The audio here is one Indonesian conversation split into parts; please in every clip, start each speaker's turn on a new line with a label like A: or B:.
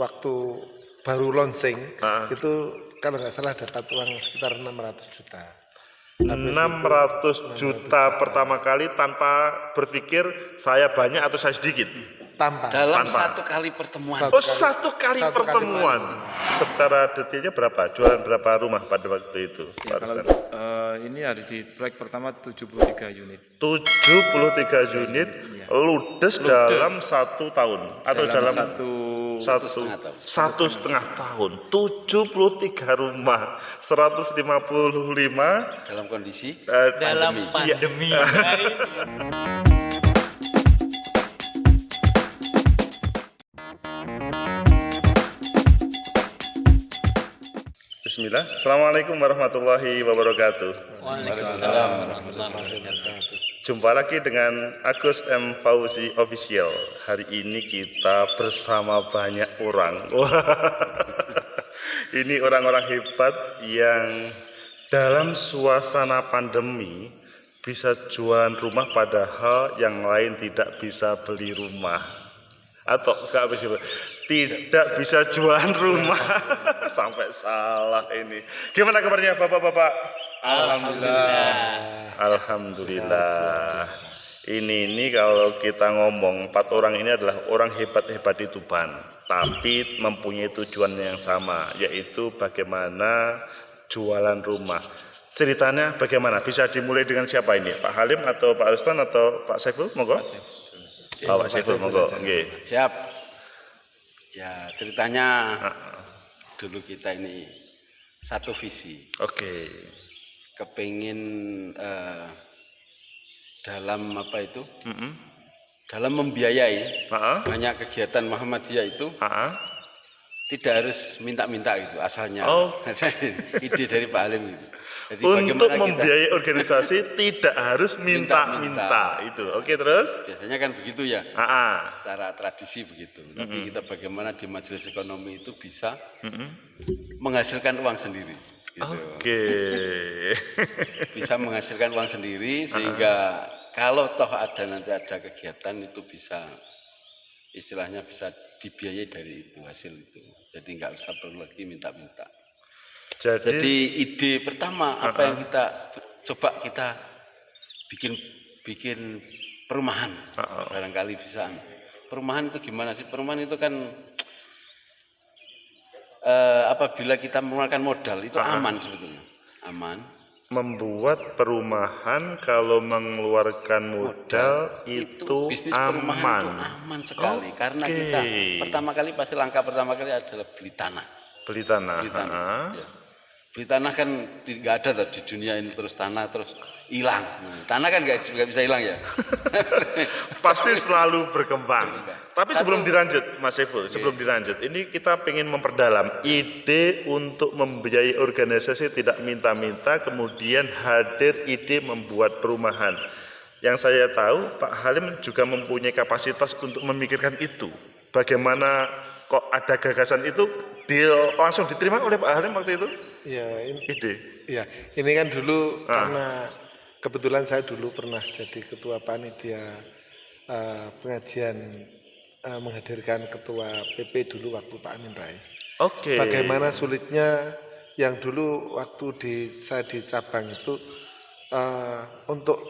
A: waktu baru launching itu kalau nggak salah dapat uang sekitar 600 juta.
B: 600 juta pertama kali tanpa berpikir saya banyak atau saya sedikit.
C: Dalam satu kali pertemuan.
B: Satu kali pertemuan. Secara detailnya berapa? Jualan berapa rumah pada waktu itu?
D: Ya, kalau ini ada di proyek pertama 73 unit.
B: 73 unit ludes dalam 1 tahun atau dalam satu setengah tahun. 73 rumah, 155
C: dalam kondisi
E: dalam pandemi.
B: Bismillah. Assalamualaikum warahmatullahi wabarakatuh.
E: Waalaikumsalam warahmatullahi wabarakatuh.
B: Jumpa lagi dengan Agus M. Fauzi Official. Hari ini kita bersama banyak orang. Ini orang-orang hebat yang dalam suasana pandemi bisa jualan rumah padahal yang lain tidak bisa beli rumah. Atau tidak bisa jualan rumah. Sampai salah ini. Gimana kabarnya Bapak-bapak? Alhamdulillah. Ini kalau kita ngomong 4 orang ini adalah orang hebat-hebat di Tuban, tapi mempunyai tujuan yang sama, yaitu bagaimana jualan rumah. Ceritanya bagaimana? Bisa dimulai dengan siapa ini? Pak Halim atau Pak Rustan atau Pak Saiful? Monggo. Pak Saiful, monggo. Nggih.
C: Siap. Ya, ceritanya dulu kita ini satu visi.
B: Oke.
C: Kepingin dalam apa itu? Dalam membiayai banyak kegiatan Muhammadiyah itu tidak harus minta-minta gitu asalnya. Ide dari Pak Halim itu. Jadi
B: untuk membiayai organisasi tidak harus minta-minta itu. Oke, terus?
C: Biasanya kan begitu ya. Secara tradisi begitu. Tapi kita bagaimana di majelis ekonomi itu bisa menghasilkan uang sendiri. Gitu.
B: Oke.
C: Bisa menghasilkan uang sendiri sehingga kalau toh nanti ada kegiatan itu bisa istilahnya bisa dibiayai dari itu hasil itu. Jadi nggak usah perlu lagi minta-minta. Jadi ide pertama apa yang kita coba kita bikin perumahan. Barangkali bisa. Perumahan itu gimana sih? Perumahan itu kan apabila kita mengeluarkan modal itu aman sebetulnya. Aman.
B: Membuat perumahan kalau mengeluarkan modal itu
C: bisnis
B: aman.
C: Perumahan itu aman sekali karena kita pertama kali pasti langkah pertama kali adalah beli tanah.
B: Beli tanah.
C: Ya. Beli tanah kan nggak ada di dunia ini terus tanah terus hilang. Tanah kan nggak bisa hilang ya.
B: Pasti selalu berkembang. Tapi sebelum dilanjut, Mas Saiful, sebelum dilanjut, ini kita ingin memperdalam ide untuk membiayai organisasi tidak minta-minta, kemudian hadir ide membuat perumahan. Yang saya tahu, Pak Halim juga mempunyai kapasitas untuk memikirkan itu. Bagaimana kok ada gagasan itu langsung diterima oleh Pak Halim waktu itu?
A: Ya,
B: ide.
A: Iya, ini kan dulu karena kebetulan saya dulu pernah jadi ketua panitia pengajian menghadirkan ketua PP dulu waktu Pak Amin Rais.
B: Oke.
A: Bagaimana sulitnya yang dulu waktu saya di cabang itu untuk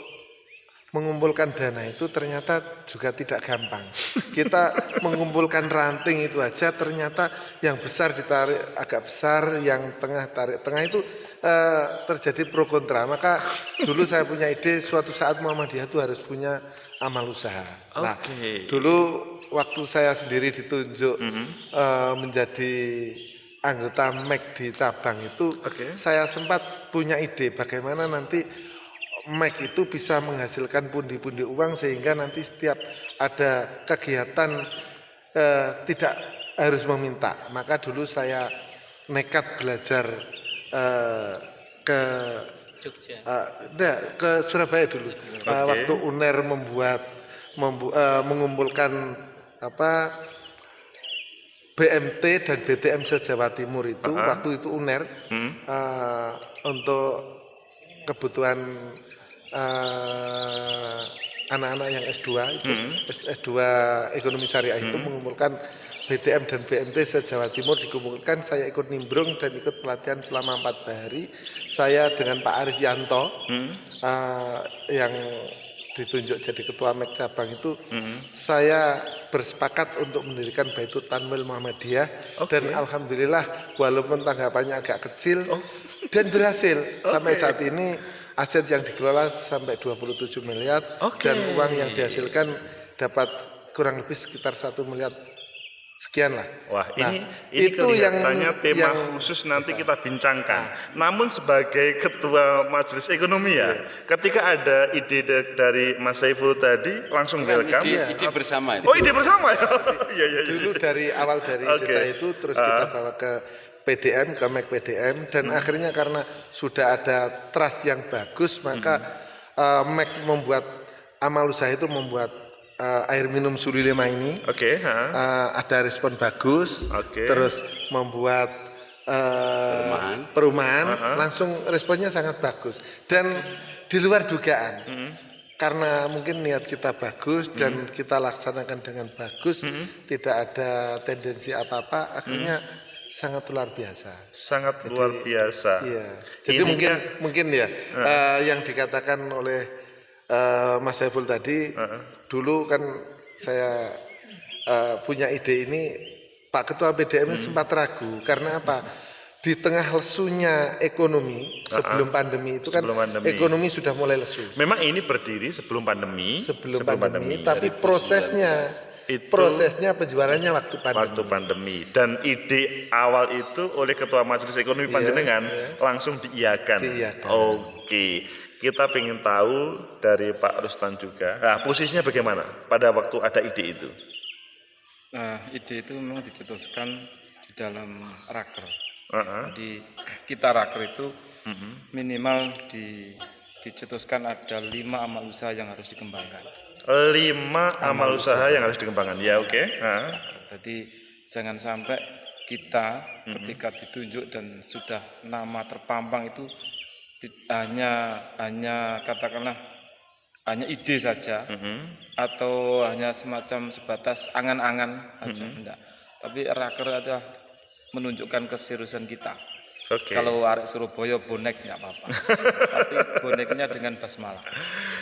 A: mengumpulkan dana itu ternyata juga tidak gampang. Kita mengumpulkan ranting itu aja ternyata yang besar ditarik agak besar, yang tengah tarik tengah itu terjadi pro kontra. Maka dulu saya punya ide suatu saat Muhammadiyah itu harus punya amal usaha. Nah, dulu waktu saya sendiri ditunjuk menjadi anggota MEK di cabang itu, saya sempat punya ide bagaimana nanti MEK itu bisa menghasilkan pundi-pundi uang sehingga nanti setiap ada kegiatan tidak harus meminta. Maka dulu saya nekat belajar ke
E: Jogja.
A: Ke Surabaya dulu. Waktu UNER mengumpulkan BMT dan BTM se-Jawa Timur itu, waktu itu UNER untuk kebutuhan anak-anak yang S2 itu S2 ekonomi syariah itu mengumpulkan BTM dan BMT se-Jawa Timur dikumpulkan, saya ikut nimbrung dan ikut pelatihan selama 4 hari. Saya dengan Pak Arifianto yang ditunjuk jadi ketua MEK cabang itu, saya bersepakat untuk mendirikan Baitul Tanwil Muhammadiyah dan alhamdulillah walaupun tanggapannya agak kecil dan berhasil. Sampai saat ini aset yang dikelola sampai 27 miliar dan uang yang dihasilkan dapat kurang lebih sekitar 1 miliar sekian lah.
B: Wah,
A: Nah,
B: ini
A: itu
B: kelihatannya tema
A: yang
B: khusus nanti kita bincangkan. Namun sebagai ketua Majelis Ekonomi ya, ketika ada ide dari Mas Saiful tadi langsung welcome.
C: Ide bersama.
B: Oh, ide bersama ya. Iya, iya, iya.
A: dulu dari awal dari desa itu terus kita bawa ke PDM, ke MEK PDM dan akhirnya karena sudah ada trust yang bagus maka MEK membuat amal usaha itu membuat air minum Suri Lema ini
B: Oke,
A: ada respon bagus,
B: Oke.
A: terus membuat perumahan langsung responnya sangat bagus dan di luar dugaan karena mungkin niat kita bagus dan kita laksanakan dengan bagus, tidak ada tendensi apa-apa, akhirnya sangat luar biasa.
B: sangat luar biasa.
A: Iya. Jadi
B: Intinya-
A: mungkin ya yang dikatakan oleh Mas Saiful tadi, dulu kan saya punya ide ini, Pak Ketua PDM sempat ragu karena apa? Di tengah lesunya ekonomi sebelum pandemi itu kan
B: Sebelum pandemi.
A: ekonomi sudah mulai lesu.
B: Memang ini berdiri sebelum pandemi.
A: Sebelum pandemi, tapi prosesnya penjualannya waktu pandemi.
B: Waktu pandemi dan ide awal itu oleh Ketua Majelis Ekonomi Panjenengan langsung diiyakan.
A: Diiyakan.
B: Oke, kita ingin tahu dari Pak Rustan juga. Nah, posisinya bagaimana pada waktu ada ide itu?
D: Nah, ide itu memang dicetuskan di dalam raker.
B: Heeh.
D: Jadi kita raker itu minimal dicetuskan ada 5 amal usaha yang harus dikembangkan.
B: 5 amal usaha yang harus dikembangkan. Ya, oke.
D: Jadi jangan sampai kita ketika ditunjuk dan sudah nama terpampang itu hanya katakanlah hanya ide saja atau hanya semacam sebatas angan-angan saja, enggak. Tapi raker adalah menunjukkan keseriusan kita.
B: Oke.
D: Kalau arek Surabaya bonek nggak apa-apa, tapi boneknya dengan basmalah.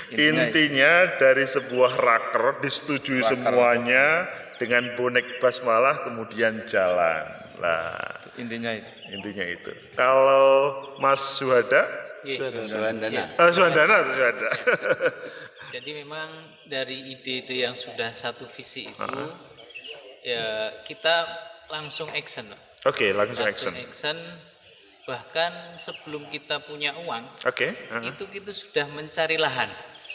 B: Intinya dari sebuah raker disetujui
D: Raker.
B: semuanya dengan bonek basmalah kemudian jalan. Lah,
D: Intinya itu.
B: intinya itu. Kalau Mas Suhada,
C: Suhandana.
B: Suhandana.
E: Jadi memang dari ide-ide yang sudah satu visi itu ya kita langsung action.
B: Oke, langsung action.
E: action. Bahkan sebelum kita punya uang
B: Oke.
E: itu kita sudah mencari lahan.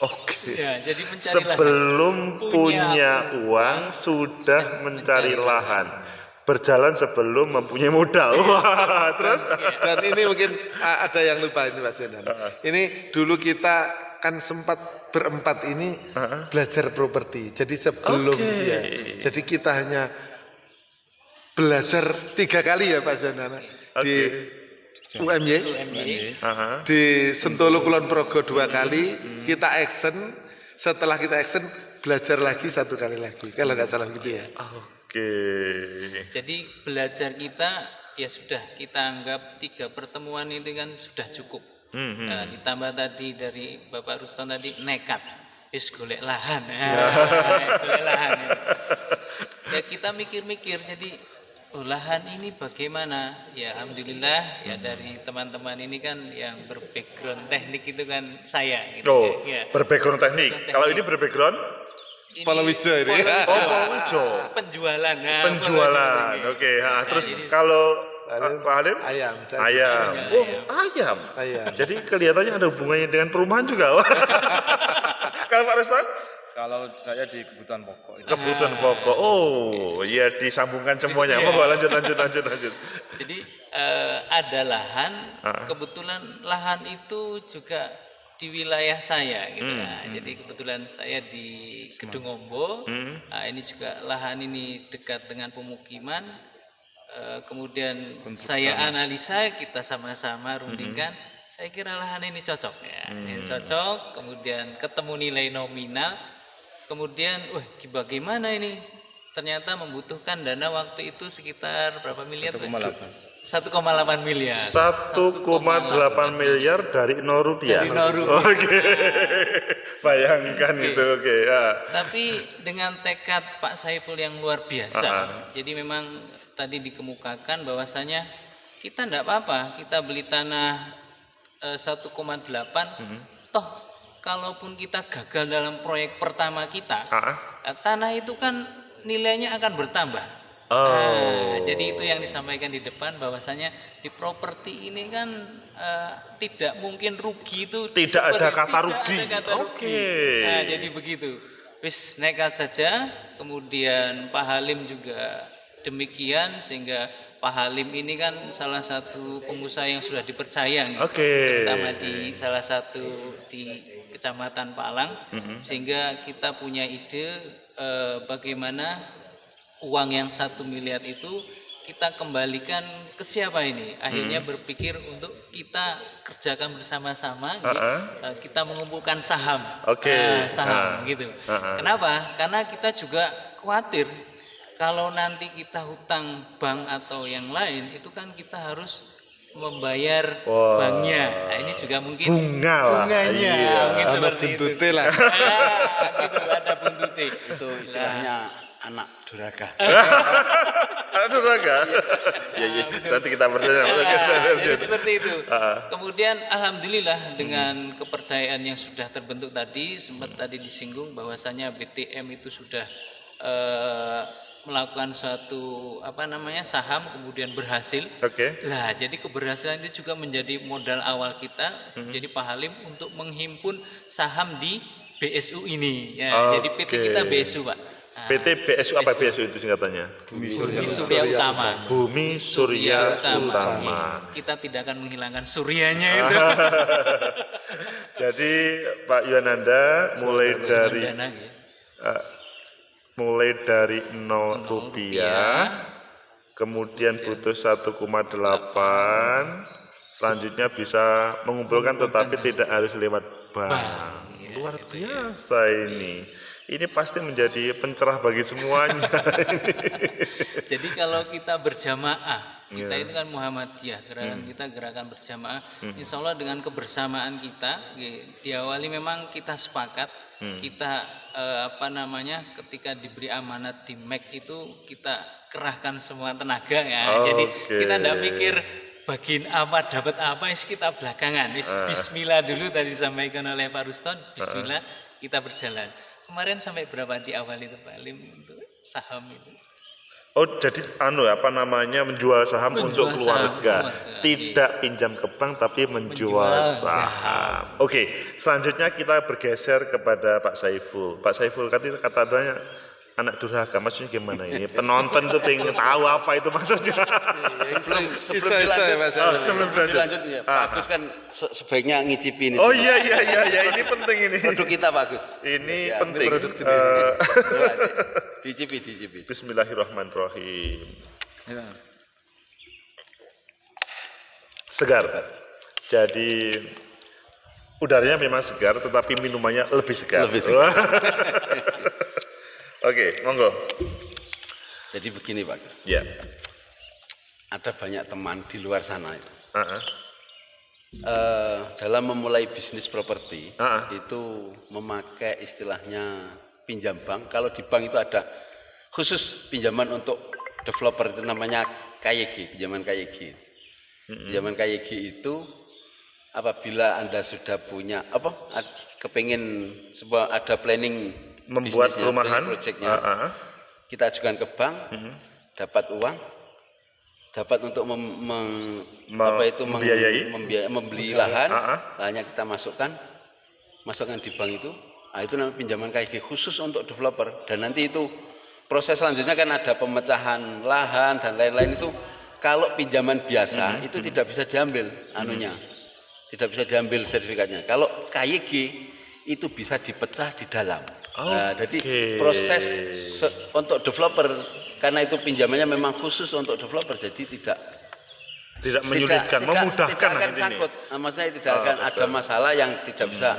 B: Oke.
E: Ya, jadi mencari lahan.
B: Sebelum punya
E: Punya
B: uang sudah mencari lahan. Berjalan sebelum mempunyai modal. Wah, terus
A: Dan ini mungkin ada yang lupa ini Mas Jonan. Ini dulu kita kan sempat berempat ini belajar properti. Jadi sebelum ya, jadi kita hanya belajar 3 kali ya Pak Jonan di UMY, di Sentolo Kulon Progo 2 kali, kita action. Setelah kita action belajar lagi 1 kali lagi. Kalau nggak salah gitu ya.
B: Oke.
E: Jadi belajar kita ya sudah kita anggap 3 pertemuan itu kan sudah cukup. Nah, ditambah tadi dari Bapak Rustan tadi nekat, wis golek lahan. Golek lahan. Ya kita mikir-mikir jadi lahan ini bagaimana? Ya alhamdulillah ya dari teman-teman ini kan yang berbackground teknik itu kan saya gitu.
B: Oh,
E: Ya.
B: berbackground teknik. Kalau ini berbackground
E: Ini
A: Palawija ini.
B: Palawija.
E: Penjualan. Nah,
B: Penjualan.
E: Palawija.
B: Oke, terus
E: jadi-
B: kalau
A: Halim,
B: Pak Halim?
A: ayam. Saya
B: Ayam. Oh, ayam.
A: Ayam.
B: Jadi kelihatannya ada hubungannya dengan perumahan juga. Kalau Pak Rustan?
D: Kalau saya di kebutuhan pokok itu.
B: Kebutuhan pokok. Oh, iya disambungkan semuanya.
E: Iya.
B: Monggo lanjut.
E: Jadi ada lahan, kebetulan lahan itu juga di wilayah saya gitu. Nah, jadi kebetulan saya di Gedung Ombo. Nah, ini juga lahan ini dekat dengan pemukiman. Kemudian saya analisa, kita sama-sama rundingkan. Saya kira lahan ini cocok ya. Ini cocok, kemudian ketemu nilai nominal. Kemudian, bagaimana ini? ternyata membutuhkan dana waktu itu sekitar berapa miliar?
D: 1,8.
E: 1,8 miliar.
B: 1,8 miliar dari 0 rupiah.
E: Dari 0 rupiah.
B: Oke. Bayangkan itu, oke. Ya.
E: Tapi dengan tekad Pak Saiful yang luar biasa, jadi memang tadi dikemukakan bahwasanya kita tidak apa-apa, kita beli tanah 1,8, toh kalaupun kita gagal dalam proyek pertama kita, tanah itu kan nilainya akan bertambah. Nah, jadi itu yang disampaikan di depan bahwasanya di properti ini kan tidak mungkin rugi itu
B: Tidak ada kata
E: tidak
B: rugi.
E: ada kata rugi.
B: Oke.
E: Nah, jadi begitu. Wis nekat saja. Kemudian Pak Halim juga demikian sehingga Pak Halim ini kan salah satu pengusaha yang sudah dipercaya,
B: Oke.
E: terutama di salah satu di Kecamatan Palang, sehingga kita punya ide bagaimana uang yang 1 miliar itu kita kembalikan ke siapa ini? Akhirnya berpikir untuk kita kerjakan bersama-sama, kita mengumpulkan saham, saham gitu. Kenapa? Karena kita juga khawatir kalau nanti kita hutang bank atau yang lain itu kan kita harus membayar banknya. Nah, ini juga mungkin bunganya mungkin seperti itu.
A: lah.
E: Gitu, ada buntute.
C: Itu istilahnya anak durhaka.
B: Anak durhaka. Ya, nanti kita bertanya.
E: Jadi seperti itu. Kemudian alhamdulillah dengan kepercayaan yang sudah terbentuk tadi, sempat tadi disinggung bahwasanya BTM itu sudah melakukan suatu saham kemudian berhasil.
B: Oke.
E: Nah, jadi keberhasilan itu juga menjadi modal awal kita. Jadi Pak Halim untuk menghimpun saham di BSU ini. Ya, jadi PT kita BSU, Pak. Nah,
B: PT BSU apa BSU itu singkatannya?
E: Bumi Surya Utama.
B: Bumi Surya Utama.
E: Kita tidak akan menghilangkan suryanya itu.
B: Jadi Pak Yuananda mulai dari 0 rupiah, kemudian butuh 1,8, selanjutnya bisa mengumpulkan tetapi tidak harus lewat bank. Luar biasa ini. Ini pasti menjadi pencerah bagi semuanya.
E: Jadi kalau kita berjamaah, kita itu kan Muhammadiyah, gerakan kita gerakan berjamaah. Insya Allah dengan kebersamaan kita, diawali memang kita sepakat, kita ketika diberi amanat di MEK itu kita kerahkan semua tenaga ya. Jadi kita tidak mikir bagian apa dapat apa, kita belakangan. Bismillah dulu tadi disampaikan oleh Pak Ruston, Bismillah kita berjalan. Kemarin sampai berapa di awal itu Pak Halim untuk saham itu?
B: Oh, jadi menjual saham untuk keluarga. Tidak pinjam ke bank tapi menjual saham. Oke, selanjutnya kita bergeser kepada Pak Saiful. Pak Saiful katanya anak durhaka, maksudnya gimana ini? Penonton itu pengen tahu apa itu maksudnya.
C: Sebelum dilanjut ya, Pak Agus kan sebaiknya ngicipin itu.
B: Oh iya, ini penting ini.
C: Produk kita Pak Agus.
B: Ini penting.
C: Coba, dicipi.
B: Bismillahirrahmanirrahim. Segar. Jadi udaranya memang segar, tetapi minumannya lebih segar. Oke, monggo.
C: Jadi begini Pak Gus.
B: Ya.
C: Ada banyak teman di luar sana itu. Dalam memulai bisnis properti itu memakai istilahnya pinjam bank. Kalau di bank itu ada khusus pinjaman untuk developer itu namanya KYG, pinjaman KYG. Pinjaman KYG itu apabila Anda sudah punya kepingin ada planning
B: membuat perumahan,
C: proyeknya, kita ajukan ke bank, dapat uang, dapat untuk membeli lahan, lahannya kita masukkan di bank itu. Nah, itu namanya pinjaman KYG khusus untuk developer. Dan nanti itu proses selanjutnya kan ada pemecahan lahan dan lain-lain itu. Kalau pinjaman biasa itu tidak bisa diambil tidak bisa diambil sertifikatnya. Kalau KYG itu bisa dipecah di dalam. Nah, jadi proses untuk developer karena itu pinjamannya memang khusus untuk developer, jadi tidak
B: menyulitkan, memudahkan.
C: Tidak akan sangkut. Maksudnya tidak akan ada masalah yang tidak bisa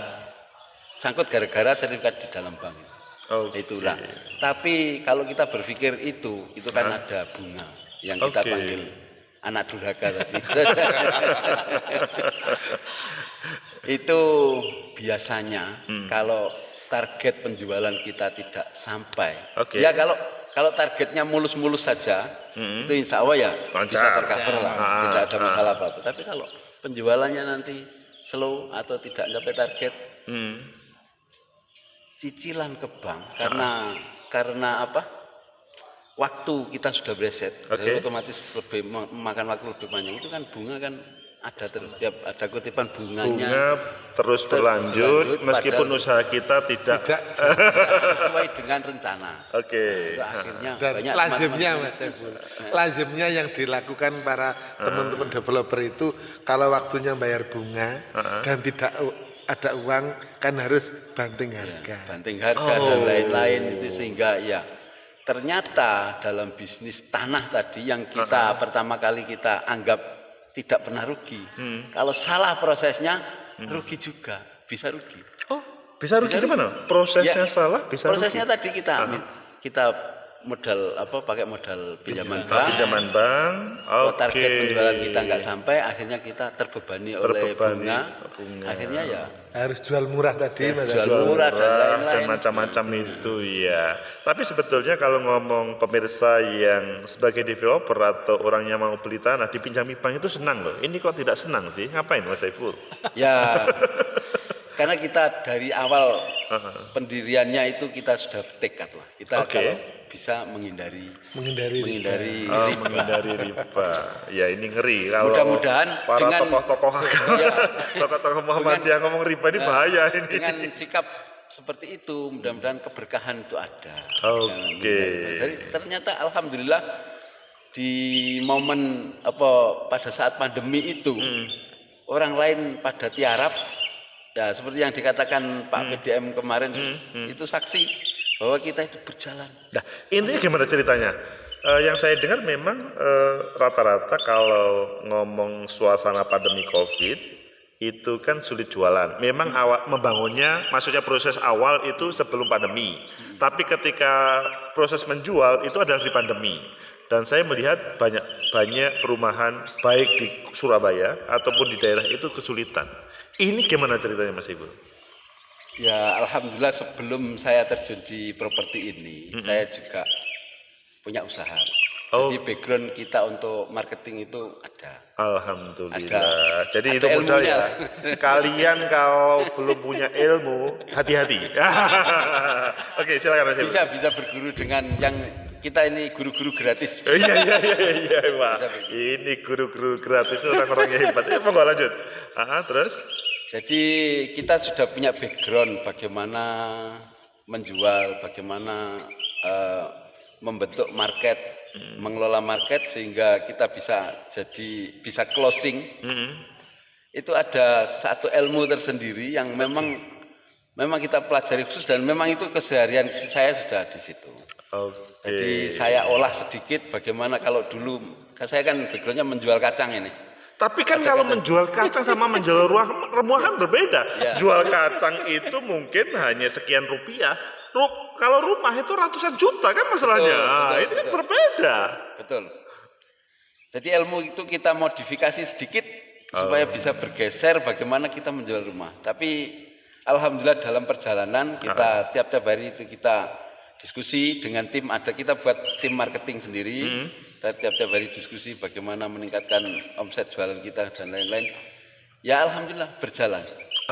C: sangkut gara-gara sertifikat di dalam bank.
B: Oke.
C: Itulah. Tapi kalau kita berpikir itu kan ada bunga yang kita
B: Oke.
C: panggil anak durhaka tadi. Itu biasanya kalau target penjualan kita tidak sampai.
B: Oke.
C: Ya kalau targetnya mulus-mulus saja, itu insya Allah ya bisa
B: Lancar.
C: tercover lah, tidak ada masalah apa-apa. Tapi kalau penjualannya nanti slow atau tidak mencapai target, cicilan ke bank karena apa? Waktu kita sudah bereset,
B: Oke.
C: jadi otomatis lebih memakan waktu lebih panjang. Itu kan bunga kan ada terus, tiap ada kutipan bunganya
B: Bunga terus berlanjut meskipun
C: padahal
B: usaha kita tidak.
A: Tidak
C: tidak sesuai dengan rencana.
B: Oke.
C: Itu akhirnya
A: dan
C: banyak
A: lazimnya
C: teman-teman-
A: Mas Saiful, lazimnya yang dilakukan para teman-teman developer itu kalau waktunya bayar bunga dan tidak ada uang kan harus banting harga.
C: banting harga dan lain-lain itu sehingga ya ternyata dalam bisnis tanah tadi yang kita pertama kali kita anggap tidak pernah rugi. Kalau salah prosesnya rugi juga, bisa rugi.
B: Oh, bisa rugi gimana? Prosesnya
C: Ya,
B: salah bisa
C: prosesnya
B: rugi.
C: tadi kita modal pakai modal pinjaman bank.
B: Pinjaman bank.
C: Kalau
B: Oke.
C: target penjualan kita nggak sampai, akhirnya kita terbebani oleh bunga. Akhirnya ya
A: Harus jual murah tadi Mas
C: jual
A: Saiful.
C: murah dan lain-lain.
B: macam-macam itu ya. Tapi sebetulnya kalau ngomong pemirsa yang sebagai developer atau orang yang mau beli tanah dipinjami bank itu senang loh. Ini kok tidak senang sih? Ngapain Mas Saiful?
C: Ya, karena kita dari awal pendiriannya itu kita sudah tekad lah. Kita
B: Oke.
C: kalau bisa menghindari
A: menghindari
B: Oh,
C: riba.
B: menghindari riba. Ya ini ngeri kalau
C: Mudah-mudahan
B: para
C: dengan-
B: tokoh-tokoh
C: Ya,
B: tokoh-tokoh Muhammadiyah ngomong riba ini bahaya ini.
C: dengan sikap seperti itu, mudah-mudahan keberkahan itu ada.
B: Oke.
C: Jadi ternyata alhamdulillah di momen pada saat pandemi itu orang lain pada tiarap. Ya seperti yang dikatakan Pak PDM kemarin itu saksi bahwa kita itu berjalan.
B: Nah, intinya gimana ceritanya? Yang saya dengar memang rata-rata kalau ngomong suasana pandemi COVID itu kan sulit jualan. Memang awal membangunnya, maksudnya proses awal itu sebelum pandemi. Tapi ketika proses menjual itu adalah di pandemi. Dan saya melihat banyak perumahan baik di Surabaya ataupun di daerah itu kesulitan. Ini gimana ceritanya Mas Ibu?
C: Ya alhamdulillah sebelum saya terjun di properti ini, saya juga punya usaha.
B: Oh.
C: Jadi background kita untuk marketing itu ada.
B: Alhamdulillah. Jadi
C: ada
B: itu modal
C: ilmunya.
B: ya. Kalian kalau belum punya ilmu, hati-hati. Oke, silakan Mas Ibu.
C: Bisa berguru dengan yang kita ini guru-guru gratis.
B: Iya, Pak.
C: Bisa begitu.
B: Ini guru-guru gratis orang-orang yang hebat. Ya, monggo lanjut. Terus?
C: Jadi kita sudah punya background bagaimana menjual, bagaimana membentuk market, mengelola market sehingga kita bisa closing. Itu ada satu ilmu tersendiri yang memang kita pelajari khusus dan memang itu keseharian saya sudah di situ.
B: Oke.
C: Jadi saya olah sedikit bagaimana kalau dulu saya kan backgroundnya menjual kacang ini.
B: Tapi kan kalau menjual kacang sama menjual remua kan berbeda.
C: Ya.
B: Jual kacang itu mungkin hanya sekian rupiah. Kalau rumah itu ratusan juta kan masalahnya.
C: Betul,
B: Itu kan
C: betul.
B: berbeda.
C: Betul. Jadi ilmu itu kita modifikasi sedikit supaya bisa bergeser bagaimana kita menjual rumah. Tapi alhamdulillah dalam perjalanan kita tiap-tiap hari itu kita diskusi dengan tim, kita buat tim marketing sendiri. Dan tiap-tiap hari diskusi bagaimana meningkatkan omset jualan kita dan lain-lain. Ya alhamdulillah berjalan.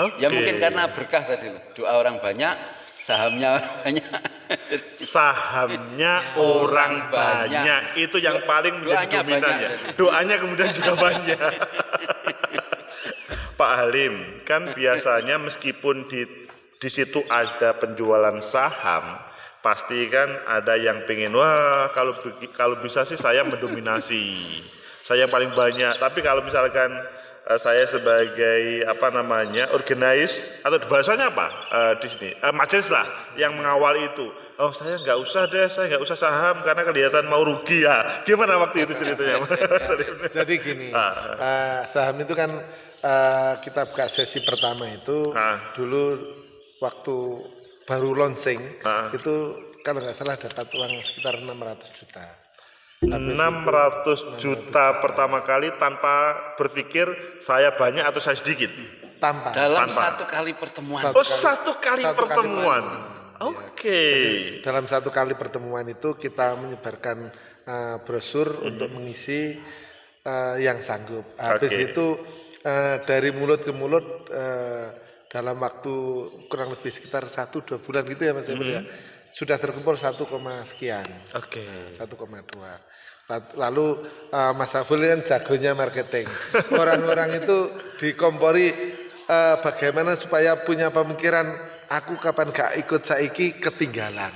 B: Oke.
C: Ya mungkin karena berkah tadi, doa orang banyak, sahamnya orang banyak.
B: Sahamnya orang banyak. Itu yang paling menjadi
C: Doanya
B: dominan
C: banyak
B: ya.
C: tadi.
B: Doanya kemudian juga banyak. Pak Halim, kan biasanya meskipun di situ ada penjualan saham, pasti kan ada yang pengen, wah kalau bisa sih saya mendominasi, saya paling banyak. Tapi kalau misalkan saya sebagai organize atau bahasanya apa di sini majelis lah yang mengawal itu, oh saya nggak usah deh, saya nggak usah saham karena kelihatan mau rugi ya. Gimana waktu itu ceritanya?
A: Jadi gini, saham itu kan kita buka sesi pertama itu dulu waktu baru launching
B: Ah.
A: itu kalau nggak salah dapat uang sekitar 600 juta. Habis
B: 600 juta pertama kali tanpa berpikir saya banyak atau saya sedikit.
A: Tanpa
C: Dalam
B: Tanpa.
C: satu kali pertemuan.
A: Satu
B: Oh,
A: kali-
B: satu kali
A: satu kali
B: pertemuan.
A: pertemuan.
B: Oke.
A: dalam satu kali pertemuan itu kita menyebarkan brosur untuk mengisi yang sanggup. Habis
B: Oke.
A: itu dari mulut ke mulut dalam waktu kurang lebih sekitar 1-2 bulan gitu ya Mas Emil ya. Sudah terkumpul 1, sekian.
B: Oke.
A: 1,2. Lalu Mas Aful kan jagonya marketing. Orang-orang itu dikompori bagaimana supaya punya pemikiran aku kapan gak ikut saiki ketinggalan.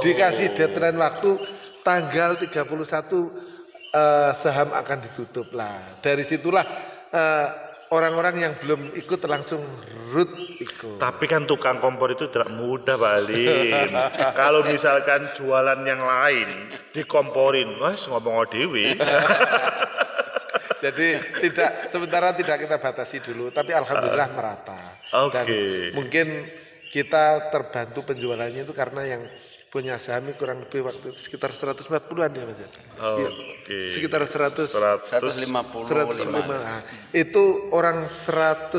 A: Dikasih deadline waktu tanggal 31 saham akan ditutup lah. Dari situlah orang-orang yang belum ikut langsung root ikut.
B: Tapi kan tukang kompor itu tidak mudah, Pak Alim. Kalau misalkan jualan yang lain dikomporin, wah ngomong dewe.
A: Jadi sementara tidak kita batasi dulu, tapi alhamdulillah merata. Dan
B: Oke.
A: mungkin kita terbantu penjualannya itu karena yang punya saham ini kurang lebih waktu itu sekitar 140-an ya Mas. Iya,
B: Oke.
A: sekitar 100.
C: 155.
A: 105. Nah, itu orang 150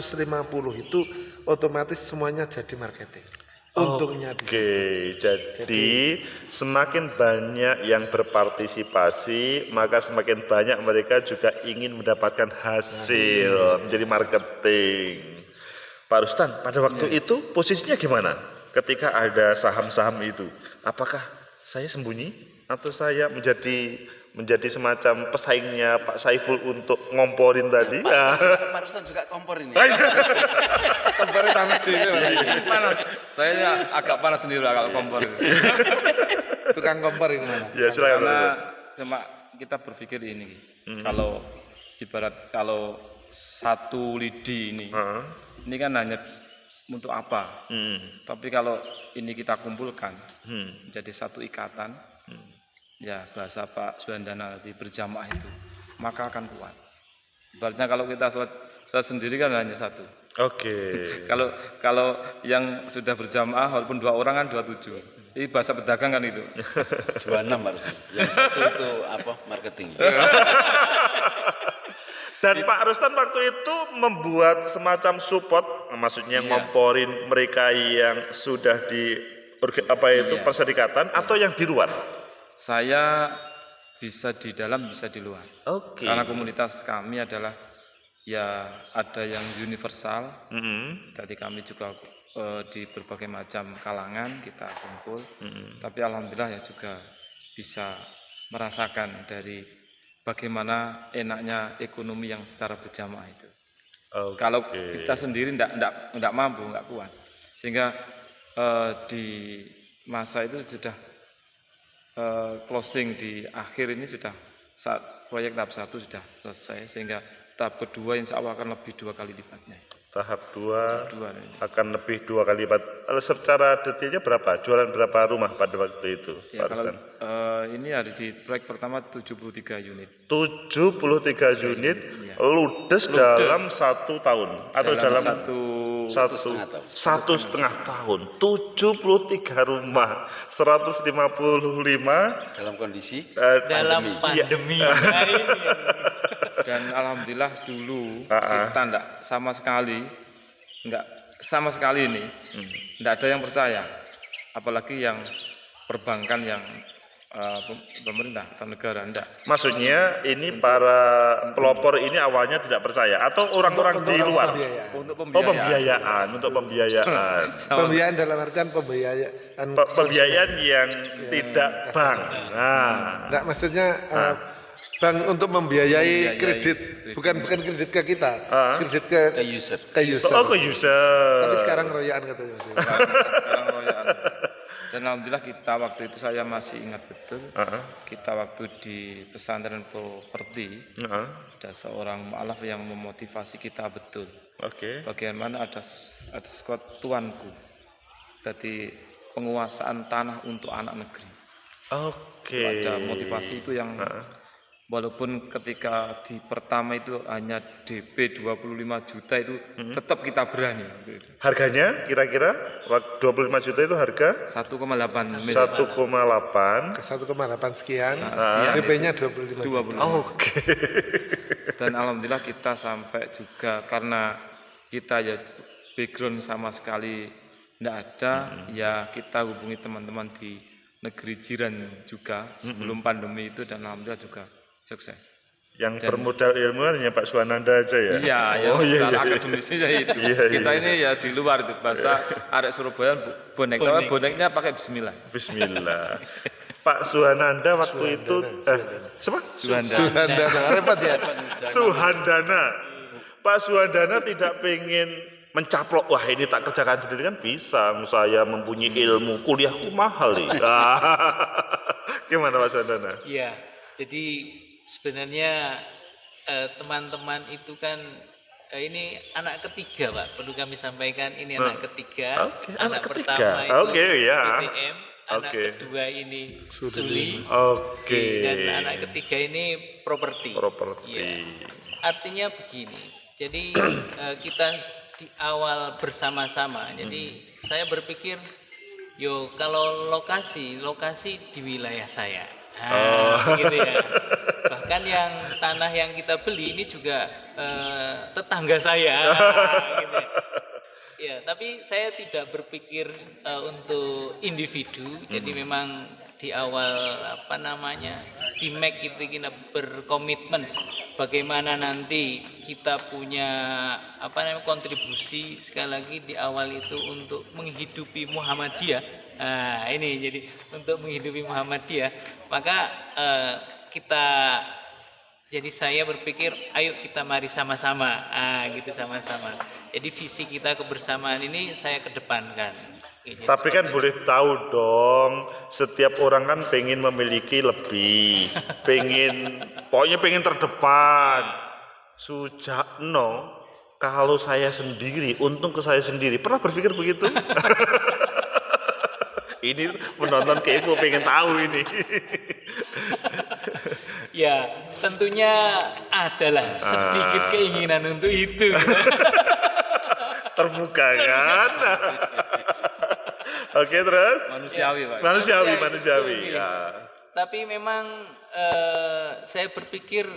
A: itu otomatis semuanya jadi marketing. Untungnya di situ.
B: Oke, jadi semakin banyak yang berpartisipasi, maka semakin banyak mereka juga ingin mendapatkan hasil menjadi marketing. Pak Rustan, pada waktu itu posisinya gimana? Ketika ada saham-saham itu, apakah saya sembunyi atau saya menjadi semacam pesaingnya Pak Saiful untuk ngomporin tadi?
C: Pak Rustan juga kompor ini.
A: Kompornya panas dulu, Mas.
D: Panas. Saya agak panas sendiri lah kalau kompor itu.
A: Tukang kompor ini mana?
B: Ya silakan.
D: Karena cuma kita berpikir ini, kalau ibarat kalau satu lidi ini, ini kan hanya untuk apa? Tapi kalau ini kita kumpulkan jadi satu ikatan, ya bahasa Pak Suhandana di berjamaah itu, maka akan kuat. Ibaratnya kalau kita sholat sendiri kan hanya satu.
B: Oke.
D: Kalau yang sudah berjamaah walaupun 2 orang kan 27. Ini bahasa pedagang kan itu.
C: 26 harusnya. Yang satu itu apa? Marketing.
B: Dan Pak Rustan waktu itu membuat semacam support, maksudnya ngomporin mereka yang sudah di perserikatan atau yang di luar.
D: Saya bisa di dalam, bisa di luar.
B: Oke.
D: Karena komunitas kami adalah ya ada yang universal. Tadi kami juga di berbagai macam kalangan kita kumpul. Tapi alhamdulillah ya juga bisa merasakan dari bagaimana enaknya ekonomi yang secara berjamaah itu. Kalau kita sendiri enggak mampu, enggak kuat. Sehingga di masa itu sudah closing di akhir ini sudah saat proyek tahap 1 sudah selesai, sehingga tahap kedua insya Allah akan lebih 2 kali lipatnya.
B: Tahap 2
D: Dua ini.
B: akan lebih 2 kali lipat. Secara detailnya berapa? Jualan berapa rumah pada waktu itu,
D: Ya,
B: Pak
D: kalau
B: Rustan?
D: ini ada di proyek pertama 73 unit.
B: 73 unit ludes dalam 1 tahun atau dalam satu setengah tahun. 73 rumah, 155
C: Dalam kondisi
E: Dalam pandemi. Nah, ini yang-
D: Dan alhamdulillah dulu kita enggak sama sekali ini enggak ada yang percaya, apalagi yang perbankan yang pemerintah atau negara enggak.
B: Maksudnya ini para pelopor ini awalnya tidak percaya atau orang-orang di luar?
D: Untuk
B: Pembiayaan, untuk pembiayaan.
A: Pembiayaan dalam artian pembiayaan
B: Pembiayaan yang tidak bank. Nah,
A: Enggak, maksudnya bank untuk membiayai kredit, bukan kredit ke kita, kredit
C: ke user.
A: ke user.
B: oh ke user.
A: Tapi sekarang royaan katanya Mas.
D: Sekarang royaan. Dan alhamdulillah kita waktu itu saya masih ingat betul. Kita waktu di pesantren properti ada seorang mu'alaf yang memotivasi kita betul.
B: Oke.
D: Bagaimana ada squad tuanku. Jadi penguasaan tanah untuk anak negeri.
B: Oke.
D: Ada motivasi itu yang walaupun ketika di pertama itu hanya DP 25 juta itu tetap kita berani.
B: Harganya kira-kira 25 juta itu harga
D: 1,8 miliar.
B: 1,8.
A: Ke 1,8 sekian,
D: Sekian.
A: DP-nya 25 juta.
D: 25.
B: Oke.
D: Dan alhamdulillah kita sampai juga karena kita ya background sama sekali tidak ada, ya kita hubungi teman-teman di negeri jiran juga sebelum pandemi itu dan alhamdulillah juga sukses.
B: Yang bermodal ilmu hanya Pak Suwananda aja ya?
D: Iya,
B: Oh,
D: ya akademisnya itu. Kita ini ya di luar itu bahasa arek Surabaya bonek. Tapi boneknya pakai bismillah.
B: Bismillah. Pak Suwananda waktu itu siapa?
A: Suhandana, repot ya.
B: Suhandana. Pak Suhandana tidak pengen mencaplok, wah ini tak kerjakan sendiri kan bisa, saya mempunyai ilmu, kuliahku mahal nih. Gimana Pak Suhandana?
E: Iya, jadi sebenarnya teman-teman itu kan ini anak ketiga Pak, perlu kami sampaikan ini anak ketiga.
B: Oke,
E: anak
B: anak ketiga.
E: pertama itu
B: Oke, ya.
E: PTM, anak
B: Oke.
E: kedua ini Suli,
B: Oke.
E: dan anak ketiga ini properti.
B: Properti.
E: Iya. Artinya begini, jadi kita di awal bersama-sama, jadi saya berpikir, yo kalau lokasi di wilayah saya. Gitu ya. Bahkan yang tanah yang kita beli ini juga tetangga saya. Gitu ya. Ya, tapi saya tidak berpikir untuk individu. Jadi memang di awal di MAC kita berkomitmen bagaimana nanti kita punya kontribusi sekali lagi di awal itu untuk menghidupi Muhammadiyah. Nah, ini jadi untuk menghidupi Muhammadiyah, maka jadi saya berpikir, ayo kita mari sama-sama, gitu sama-sama. Jadi visi kita kebersamaan ini saya kedepankan. Oke,
B: Tapi kan boleh tahu dong, setiap orang kan pengen memiliki lebih, pokoknya pengen terdepan. Sujakno, kalau saya sendiri, untung ke saya sendiri. Pernah berpikir begitu? Ini menonton kepo pengen tahu ini.
E: Ya, tentunya adalah sedikit keinginan untuk itu.
B: Terbuka kan? Oke, terus?
D: Manusiawi, Pak.
B: Manusiawi.
E: Betul,
B: Ya.
E: Tapi memang saya berpikir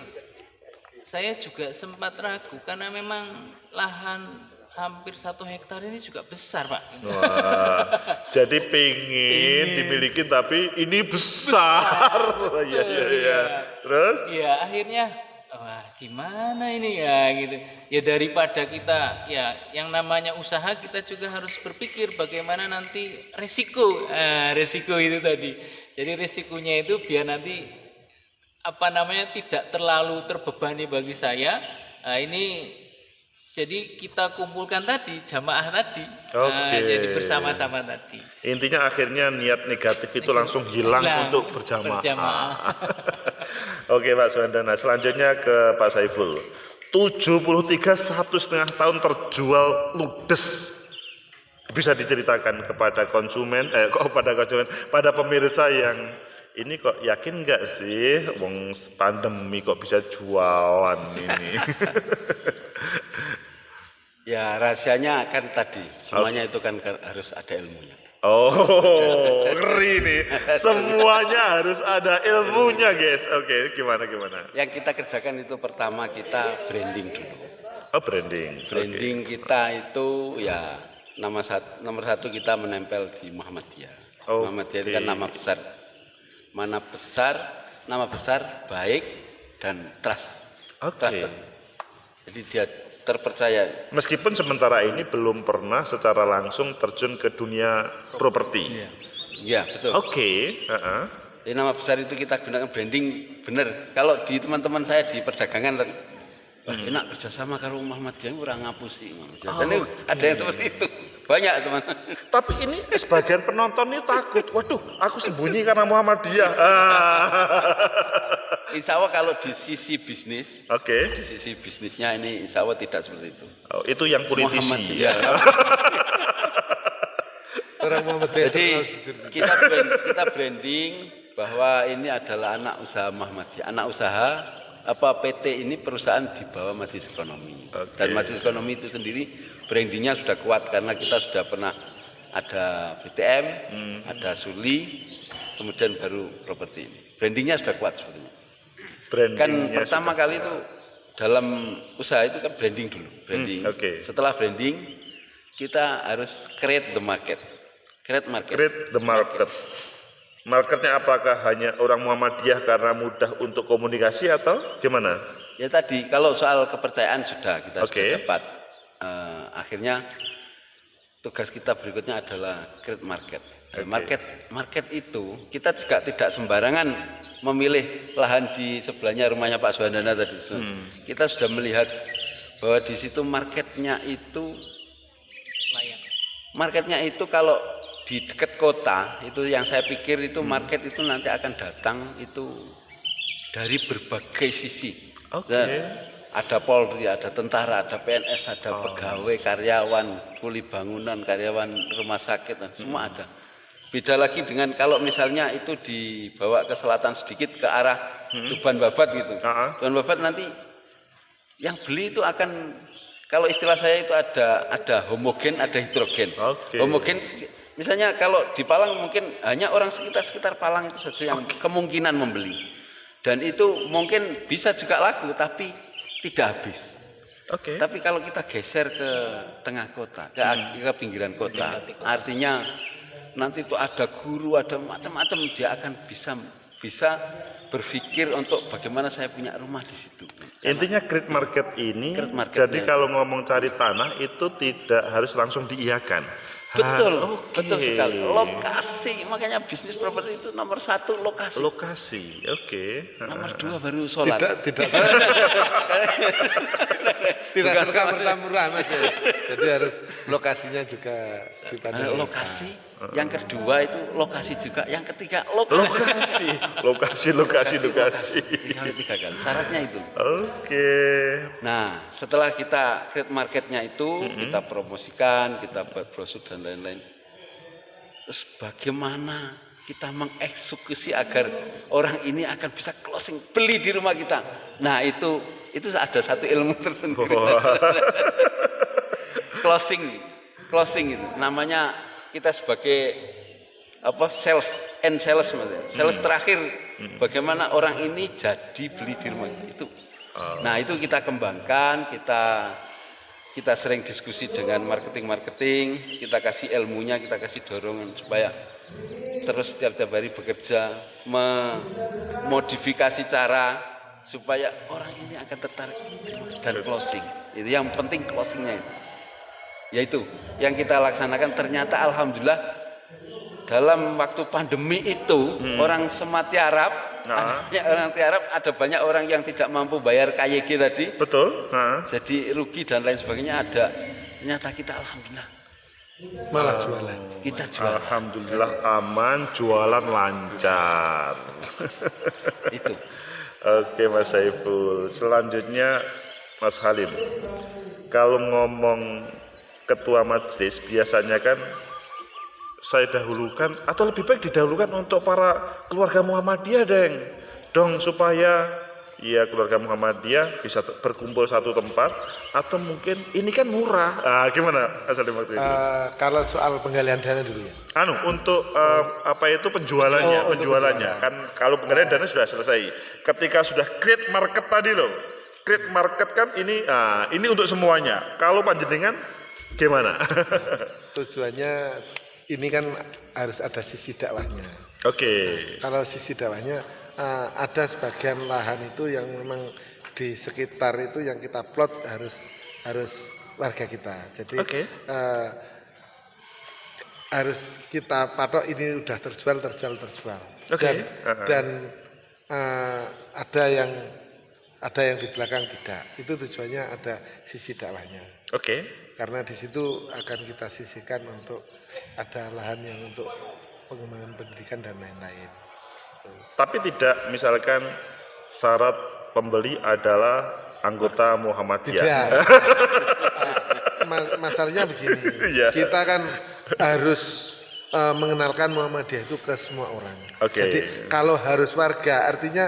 E: saya juga sempat ragu karena memang lahan hampir 1 hektar ini juga besar Pak.
B: Wah, jadi pengen dimiliki tapi ini besar. Iya. Terus?
E: Ya akhirnya wah gimana ini ya gitu. Ya daripada kita ya yang namanya usaha kita juga harus berpikir bagaimana nanti resiko. Resiko itu tadi. Jadi resikonya itu biar nanti tidak terlalu terbebani bagi saya. Nah, ini jadi kita kumpulkan tadi jamaah tadi.
B: Oke.
E: Jadi bersama-sama tadi.
B: Intinya akhirnya niat negatif itu langsung hilang untuk berjamaah. Oke Pak Suwandana, selanjutnya ke Pak Saiful. 73 1,5 tahun terjual ludes. Bisa diceritakan kepada pada pemirsa yang ini kok yakin nggak sih, wong pandemi kok bisa jualan ini?
C: Ya rahasianya kan tadi semuanya itu kan harus ada ilmunya.
B: Oh, ngeri nih. Semuanya harus ada ilmunya, guys. Oke, gimana?
C: Yang kita kerjakan itu pertama kita branding dulu.
B: Oh, branding.
C: Branding kita itu ya nomor satu kita menempel di Muhammadiyah.
B: Oh,
C: Muhammadiyah itu kan nama besar, baik dan trust.
B: Oke.
C: Trusted. Jadi dia terpercaya.
B: Meskipun sementara ini belum pernah secara langsung terjun ke dunia properti.
C: Iya, betul.
B: Oke.
C: Jadi nama besar itu kita gunakan branding bener. Kalau di teman-teman saya di perdagangan, enak kerjasama karo Muhammadiyah orang ngapusi. Biasanya ada yang seperti itu. Banyak teman.
B: Tapi ini sebagian penonton ini takut. Waduh, aku sembunyi karena Muhammadiyah.
C: Insya Allah kalau di sisi bisnis,
B: Oke.
C: di sisi bisnisnya ini insya Allah tidak seperti itu.
B: Oh, itu yang politisi.
C: Muhammadiyah.
A: Orang Muhammadiyah
C: Jadi
A: terkenal jujur.
C: kita branding bahwa ini adalah anak usaha Muhammadiyah. Anak usaha PT ini perusahaan di bawah Majelis Ekonomi. Dan Majelis Ekonomi itu sendiri brandingnya sudah kuat karena kita sudah pernah ada BTM, ada Suli, kemudian baru properti ini. Brandingnya sudah kuat sebetulnya. Kan pertama kali itu dalam usaha itu kan branding dulu, branding. Setelah branding kita harus create the market. Create the market. Marketnya apakah hanya orang Muhammadiyah karena mudah untuk komunikasi atau gimana? Ya tadi kalau soal kepercayaan sudah kita sudah dapat. Akhirnya tugas kita berikutnya adalah create market. Market itu kita juga tidak sembarangan memilih lahan di sebelahnya rumahnya Pak Suhandana tadi. Kita sudah melihat bahwa di situ marketnya itu
E: layak.
C: Marketnya itu kalau di dekat kota itu yang saya pikir itu market itu nanti akan datang itu dari berbagai sisi. Dan ada Polri, ada tentara, ada PNS, ada pegawai, karyawan, kuli bangunan, karyawan rumah sakit, dan semua ada. Beda lagi dengan kalau misalnya itu dibawa ke selatan sedikit ke arah Tuban Babat gitu. Tuban Babat nanti yang beli itu akan, kalau istilah saya itu ada homogen, ada heterogen. Homogen misalnya kalau di Palang mungkin hanya orang sekitar Palang itu saja yang kemungkinan membeli. Dan itu mungkin bisa juga laku tapi tidak habis. Tapi kalau kita geser ke tengah kota, ke pinggiran kota, artinya nanti itu ada guru, ada macam-macam, dia akan bisa berpikir untuk bagaimana saya punya rumah di situ.
B: Intinya create market ini, jadi kalau ngomong cari tanah itu tidak harus langsung diiyakan.
C: Betul, betul sekali. Lokasi, makanya bisnis properti itu nomor 1 lokasi.
B: Lokasi,
C: Nomor 2 baru sholat.
A: Tidak serta-merta Mas ya. Jadi harus lokasinya juga dipandang.
C: Lokasi, yang kedua itu lokasi juga, yang ketiga
B: lokasi.
C: Kali 3 kali. Syaratnya itu. Nah, setelah kita create marketnya itu, kita promosikan, kita buat brosur dan lain-lain. Terus bagaimana kita mengeksekusi agar orang ini akan bisa closing beli di rumah kita. Nah, itu ada satu ilmu tersendiri. Closing itu namanya kita sebagai sales maksudnya. Sales terakhir bagaimana orang ini jadi beli di rumah itu. Nah, itu kita kembangkan, kita sering diskusi dengan marketing, kita kasih ilmunya, kita kasih dorongan supaya terus setiap hari bekerja, memodifikasi cara supaya orang ini akan tertarik dan closing. Itu yang penting, closingnya itu. Yaitu yang kita laksanakan ternyata alhamdulillah dalam waktu pandemi itu orang Tiarap, ada banyak orang yang tidak mampu bayar KYG tadi.
B: Betul.
C: Jadi rugi dan lain sebagainya ada. Ternyata kita alhamdulillah
A: malah jualan.
C: Kita jual.
B: Alhamdulillah aman, jualan lancar.
C: Itu.
B: Mas Saiful. Selanjutnya Mas Halim. Kalau ngomong ketua majelis biasanya kan saya dahulukan atau lebih baik didahulukan untuk para keluarga Muhammadiyah dong supaya ya keluarga Muhammadiyah bisa berkumpul satu tempat atau mungkin ini kan murah. Gimana asal waktu itu?
A: Kalau soal penggalian dana dulu ya.
B: Untuk penjualannya, penjualannya kan kalau penggalian dana sudah selesai. Ketika sudah create market tadi loh, create market kan ini untuk semuanya. Kalau panjenengan gimana?
A: Tujuannya ini kan harus ada sisi dakwahnya. Kalau sisi dakwahnya ada sebagian lahan itu yang memang di sekitar itu yang kita plot harus warga kita. Jadi harus kita patok ini udah terjual. Dan ada yang di belakang tidak. Itu tujuannya ada sisi dakwahnya. Karena di situ akan kita sisihkan untuk ada lahan yang untuk pengembangan pendidikan dan lain-lain.
B: Tapi tidak misalkan syarat pembeli adalah anggota Muhammadiyah.
A: Tidak. Masalahnya begini, kita kan harus mengenalkan Muhammadiyah itu ke semua orang.
B: Oke.
A: Jadi kalau harus warga, artinya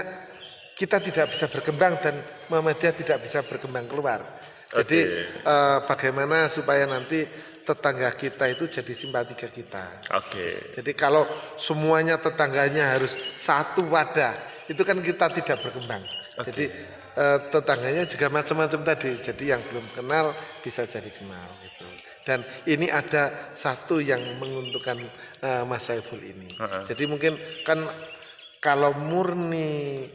A: kita tidak bisa berkembang dan Muhammadiyah tidak bisa berkembang keluar. Jadi bagaimana supaya nanti tetangga kita itu jadi simpatiga kita.
B: Oke.
A: Jadi kalau semuanya tetangganya harus satu wadah, itu kan kita tidak berkembang. Jadi tetangganya juga macam-macam tadi. Jadi yang belum kenal bisa jadi kenal gitu. Dan ini ada satu yang menguntungkan Mas Saiful ini. Jadi mungkin kan kalau murni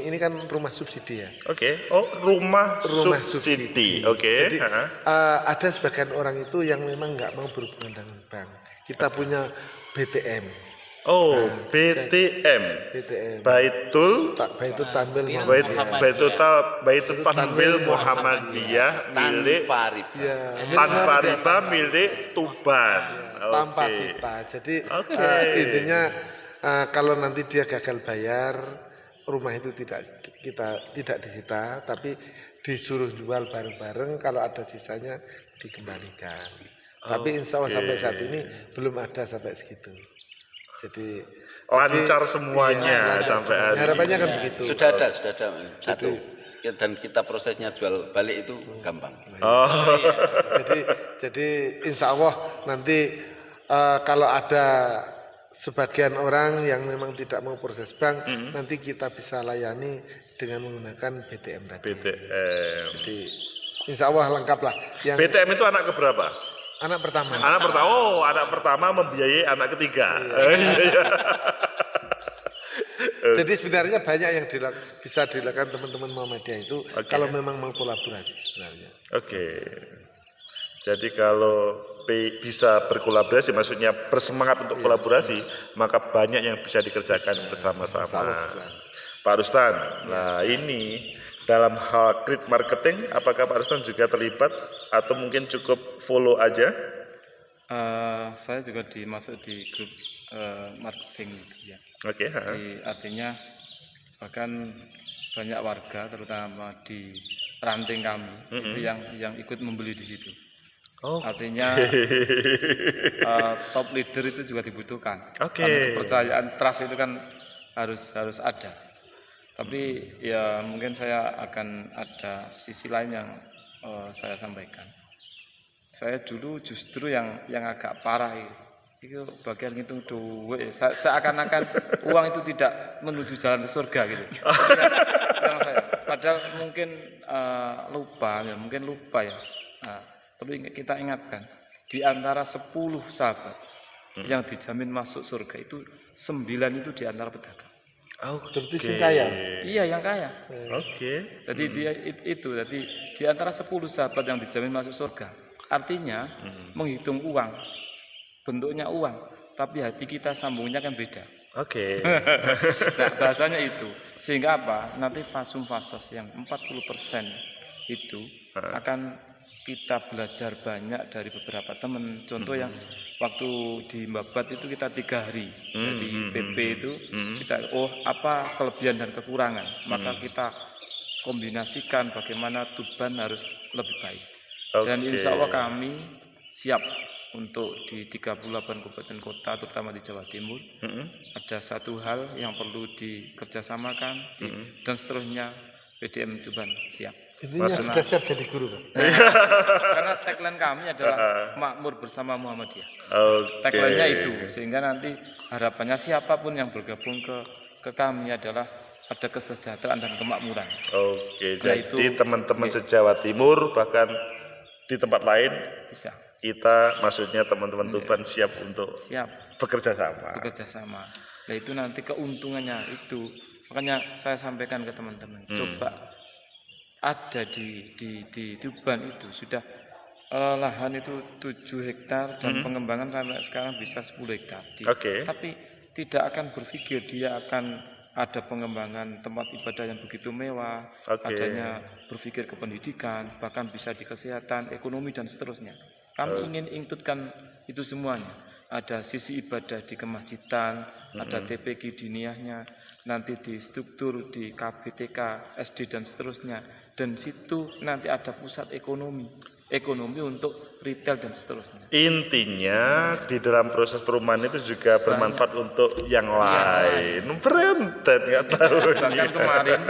A: ini kan rumah subsidi ya.
B: Oke. Oh, rumah subsidi. Oke.
A: Jadi ada sebagian orang itu yang memang nggak mau berhubungan dengan bank. Kita punya BTM.
B: Oh, BTM. Baitul
A: Tanwil
B: Baitul Tanwil Muhammadiyah milik
C: Tanpa riba.
B: tanpa riba milik Tuban.
A: tanpa
B: Oke.
A: sita. Jadi
B: Oke.
A: intinya kalau nanti dia gagal bayar, rumah itu tidak disita, tapi disuruh jual bareng-bareng. Kalau ada sisanya dikembalikan. Tapi insya Allah sampai saat ini belum ada sampai segitu. Jadi
B: Lancar semuanya
A: lancar
B: sampai
A: semuanya.
B: hari
A: Harapannya
B: ini.
A: kan begitu.
C: Sudah ada satu. Dan kita prosesnya jual balik itu gampang.
A: Jadi insya Allah nanti kalau ada sebagian orang yang memang tidak mau proses bank, nanti kita bisa layani dengan menggunakan BTM tadi.
B: BTM.
A: Jadi insya Allah lengkap lah. Yang
B: BTM itu anak keberapa?
A: anak pertama.
B: Anak pertama membiayai anak ketiga.
A: Jadi sebenarnya banyak yang bisa dilakukan teman-teman Muhammadiyah itu kalau memang mau kolaborasi sebenarnya.
B: Oke. Jadi kalau bisa berkolaborasi, maksudnya bersemangat untuk kolaborasi, maka banyak yang bisa dikerjakan bersama-sama. Pak Rustan, nah ini dalam hal grid marketing, apakah Pak Rustan juga terlibat atau mungkin cukup follow aja?
D: Saya juga masuk di grup marketing ya.
B: Oke.
D: Artinya bahkan banyak warga terutama di ranting kami itu yang ikut membeli di situ. Artinya top leader itu juga dibutuhkan. Karena kepercayaan trust itu kan harus ada. Tapi ya mungkin saya akan ada sisi lain yang saya sampaikan. Saya dulu justru yang agak parah itu bagian ngitung duit. Seakan-akan uang itu tidak menuju jalan ke surga gitu. Padahal mungkin lupa ya. Nah, perlu kita ingatkan di antara 10 sahabat yang dijamin masuk surga itu 9 itu di antara pedagang.
A: Berarti sing kaya.
D: Iya, yang kaya.
B: Oke.
D: Jadi dia itu jadi di antara 10 sahabat yang dijamin masuk surga. Artinya menghitung uang, bentuknya uang, tapi hati kita sambungnya kan beda.
B: Oke.
D: Nah, bahasanya itu. Sehingga apa? Nanti fasum fasos yang 40% itu akan kita belajar banyak dari beberapa teman. Contoh yang waktu di Mbabat itu kita 3 hari di PP itu kita apa kelebihan dan kekurangan, maka kita kombinasikan bagaimana Tuban harus lebih baik. Dan insya Allah kami siap untuk di 38 kabupaten kota terutama di Jawa Timur. Ada satu hal yang perlu dikerjasamakan dan seterusnya PDM Tuban siap.
A: Intinya sudah siap jadi guru, Pak.
D: Karena tagline kami adalah makmur bersama Muhammadiyah.
B: Oke.
D: Tagline-nya itu, sehingga nanti harapannya siapapun yang bergabung ke kami adalah ada kesejahteraan dan kemakmuran.
B: Oke,
D: Nah,
B: jadi
D: itu
B: teman-teman se-Jawa Timur bahkan di tempat lain
D: bisa
B: kita, maksudnya teman-teman Tuban siap untuk bekerja sama.
D: Nah itu nanti keuntungannya itu, makanya saya sampaikan ke teman-teman, coba ada di Tuban itu sudah lahan itu 7 hektar dan pengembangan sampai sekarang bisa 10 hektar. Tapi tidak akan berpikir dia akan ada pengembangan tempat ibadah yang begitu mewah, adanya berpikir ke pendidikan, bahkan bisa di kesehatan, ekonomi dan seterusnya. Kami ingin include-kan itu semuanya. Ada sisi ibadah di kemasjidan, ada TPQ diniyahnya, nanti di struktur di KBTK, SD dan seterusnya. Dan situ nanti ada pusat ekonomi ekonomi untuk retail dan seterusnya.
B: Intinya di dalam proses perumahan itu juga bermanfaat untuk yang lain. Berentet nggak tahu.
D: Bahkan kemarin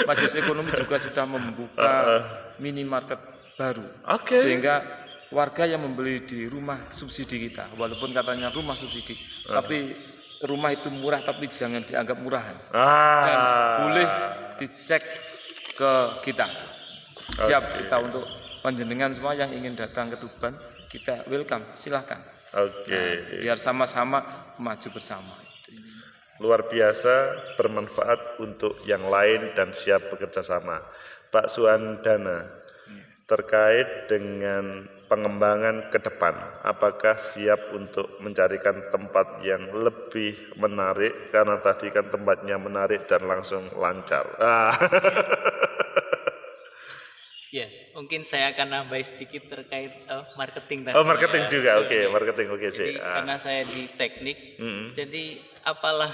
D: Majelis Ekonomi juga sudah membuka minimarket baru.
B: Oke.
D: Sehingga warga yang membeli di rumah subsidi kita, walaupun katanya rumah subsidi, tapi rumah itu murah tapi jangan dianggap murahan. Dan boleh dicek ke kita. Siap kita untuk panjenengan semua yang ingin datang ke Tuban, kita welcome, silahkan.
B: Oke.
D: Biar sama-sama maju bersama.
B: Luar biasa, bermanfaat untuk yang lain dan siap bekerja sama. Pak Suandana, terkait dengan pengembangan ke depan, apakah siap untuk mencarikan tempat yang lebih menarik? Karena tadi kan tempatnya menarik dan langsung lancar.
E: Ya, mungkin saya akan nambah sedikit terkait marketing tadi.
B: Oh, marketing
E: ya.
B: juga, oke, marketing, oke sih.
E: Jadi karena saya di teknik, jadi apalah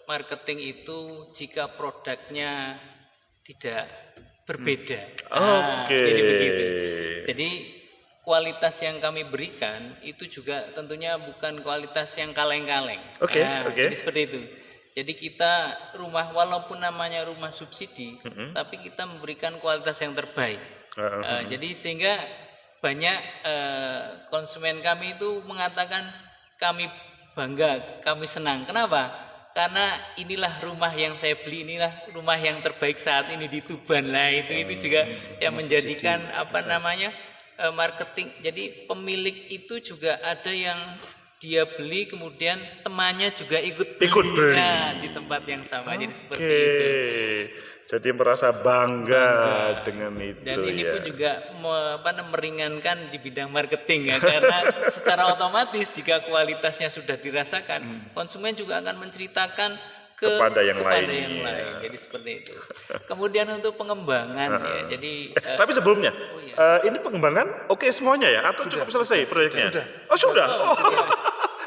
E: marketing itu jika produknya tidak berbeda.
B: Oke.
E: Jadi begitu. Jadi kualitas yang kami berikan itu juga tentunya bukan kualitas yang kaleng-kaleng.
B: Oke.
E: Jadi seperti itu. Jadi kita rumah walaupun namanya rumah subsidi, tapi kita memberikan kualitas yang terbaik. Jadi sehingga banyak konsumen kami itu mengatakan kami bangga, kami senang. Kenapa? Karena inilah rumah yang saya beli, inilah rumah yang terbaik saat ini di Tuban lah. Itu juga yang menjadikan marketing. Jadi pemilik itu juga ada yang dia beli kemudian temannya juga ikut beli. Nah, di tempat yang sama. Jadi seperti itu.
B: Jadi merasa bangga dengan itu.
E: Dan ini
B: ya.
E: pun juga meringankan di bidang marketing ya, karena secara otomatis jika kualitasnya sudah dirasakan, konsumen juga akan menceritakan
B: kepada yang lain.
E: Jadi seperti itu. Kemudian untuk pengembangan ya, jadi
B: tapi sebelumnya ini pengembangan oke semuanya ya atau cukup selesai proyeknya? Sudah.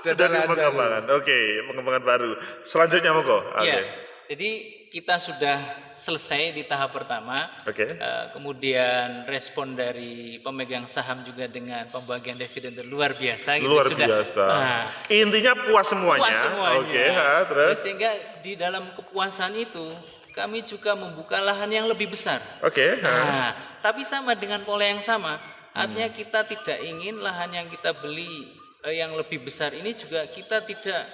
B: Sudah di pengembangan. Oke, pengembangan baru. Selanjutnya monggo.
E: Iya. Jadi kita sudah selesai di tahap pertama.
B: Oke.
E: Kemudian respon dari pemegang saham juga dengan pembagian dividen luar biasa.
B: Luar biasa. Intinya puas semuanya.
E: Puas semuanya.
B: Oke, terus.
E: Sehingga di dalam kepuasan itu kami juga membuka lahan yang lebih besar.
B: Oke.
E: Tapi sama dengan pola yang sama. Artinya kita tidak ingin lahan yang kita beli yang lebih besar ini juga kita tidak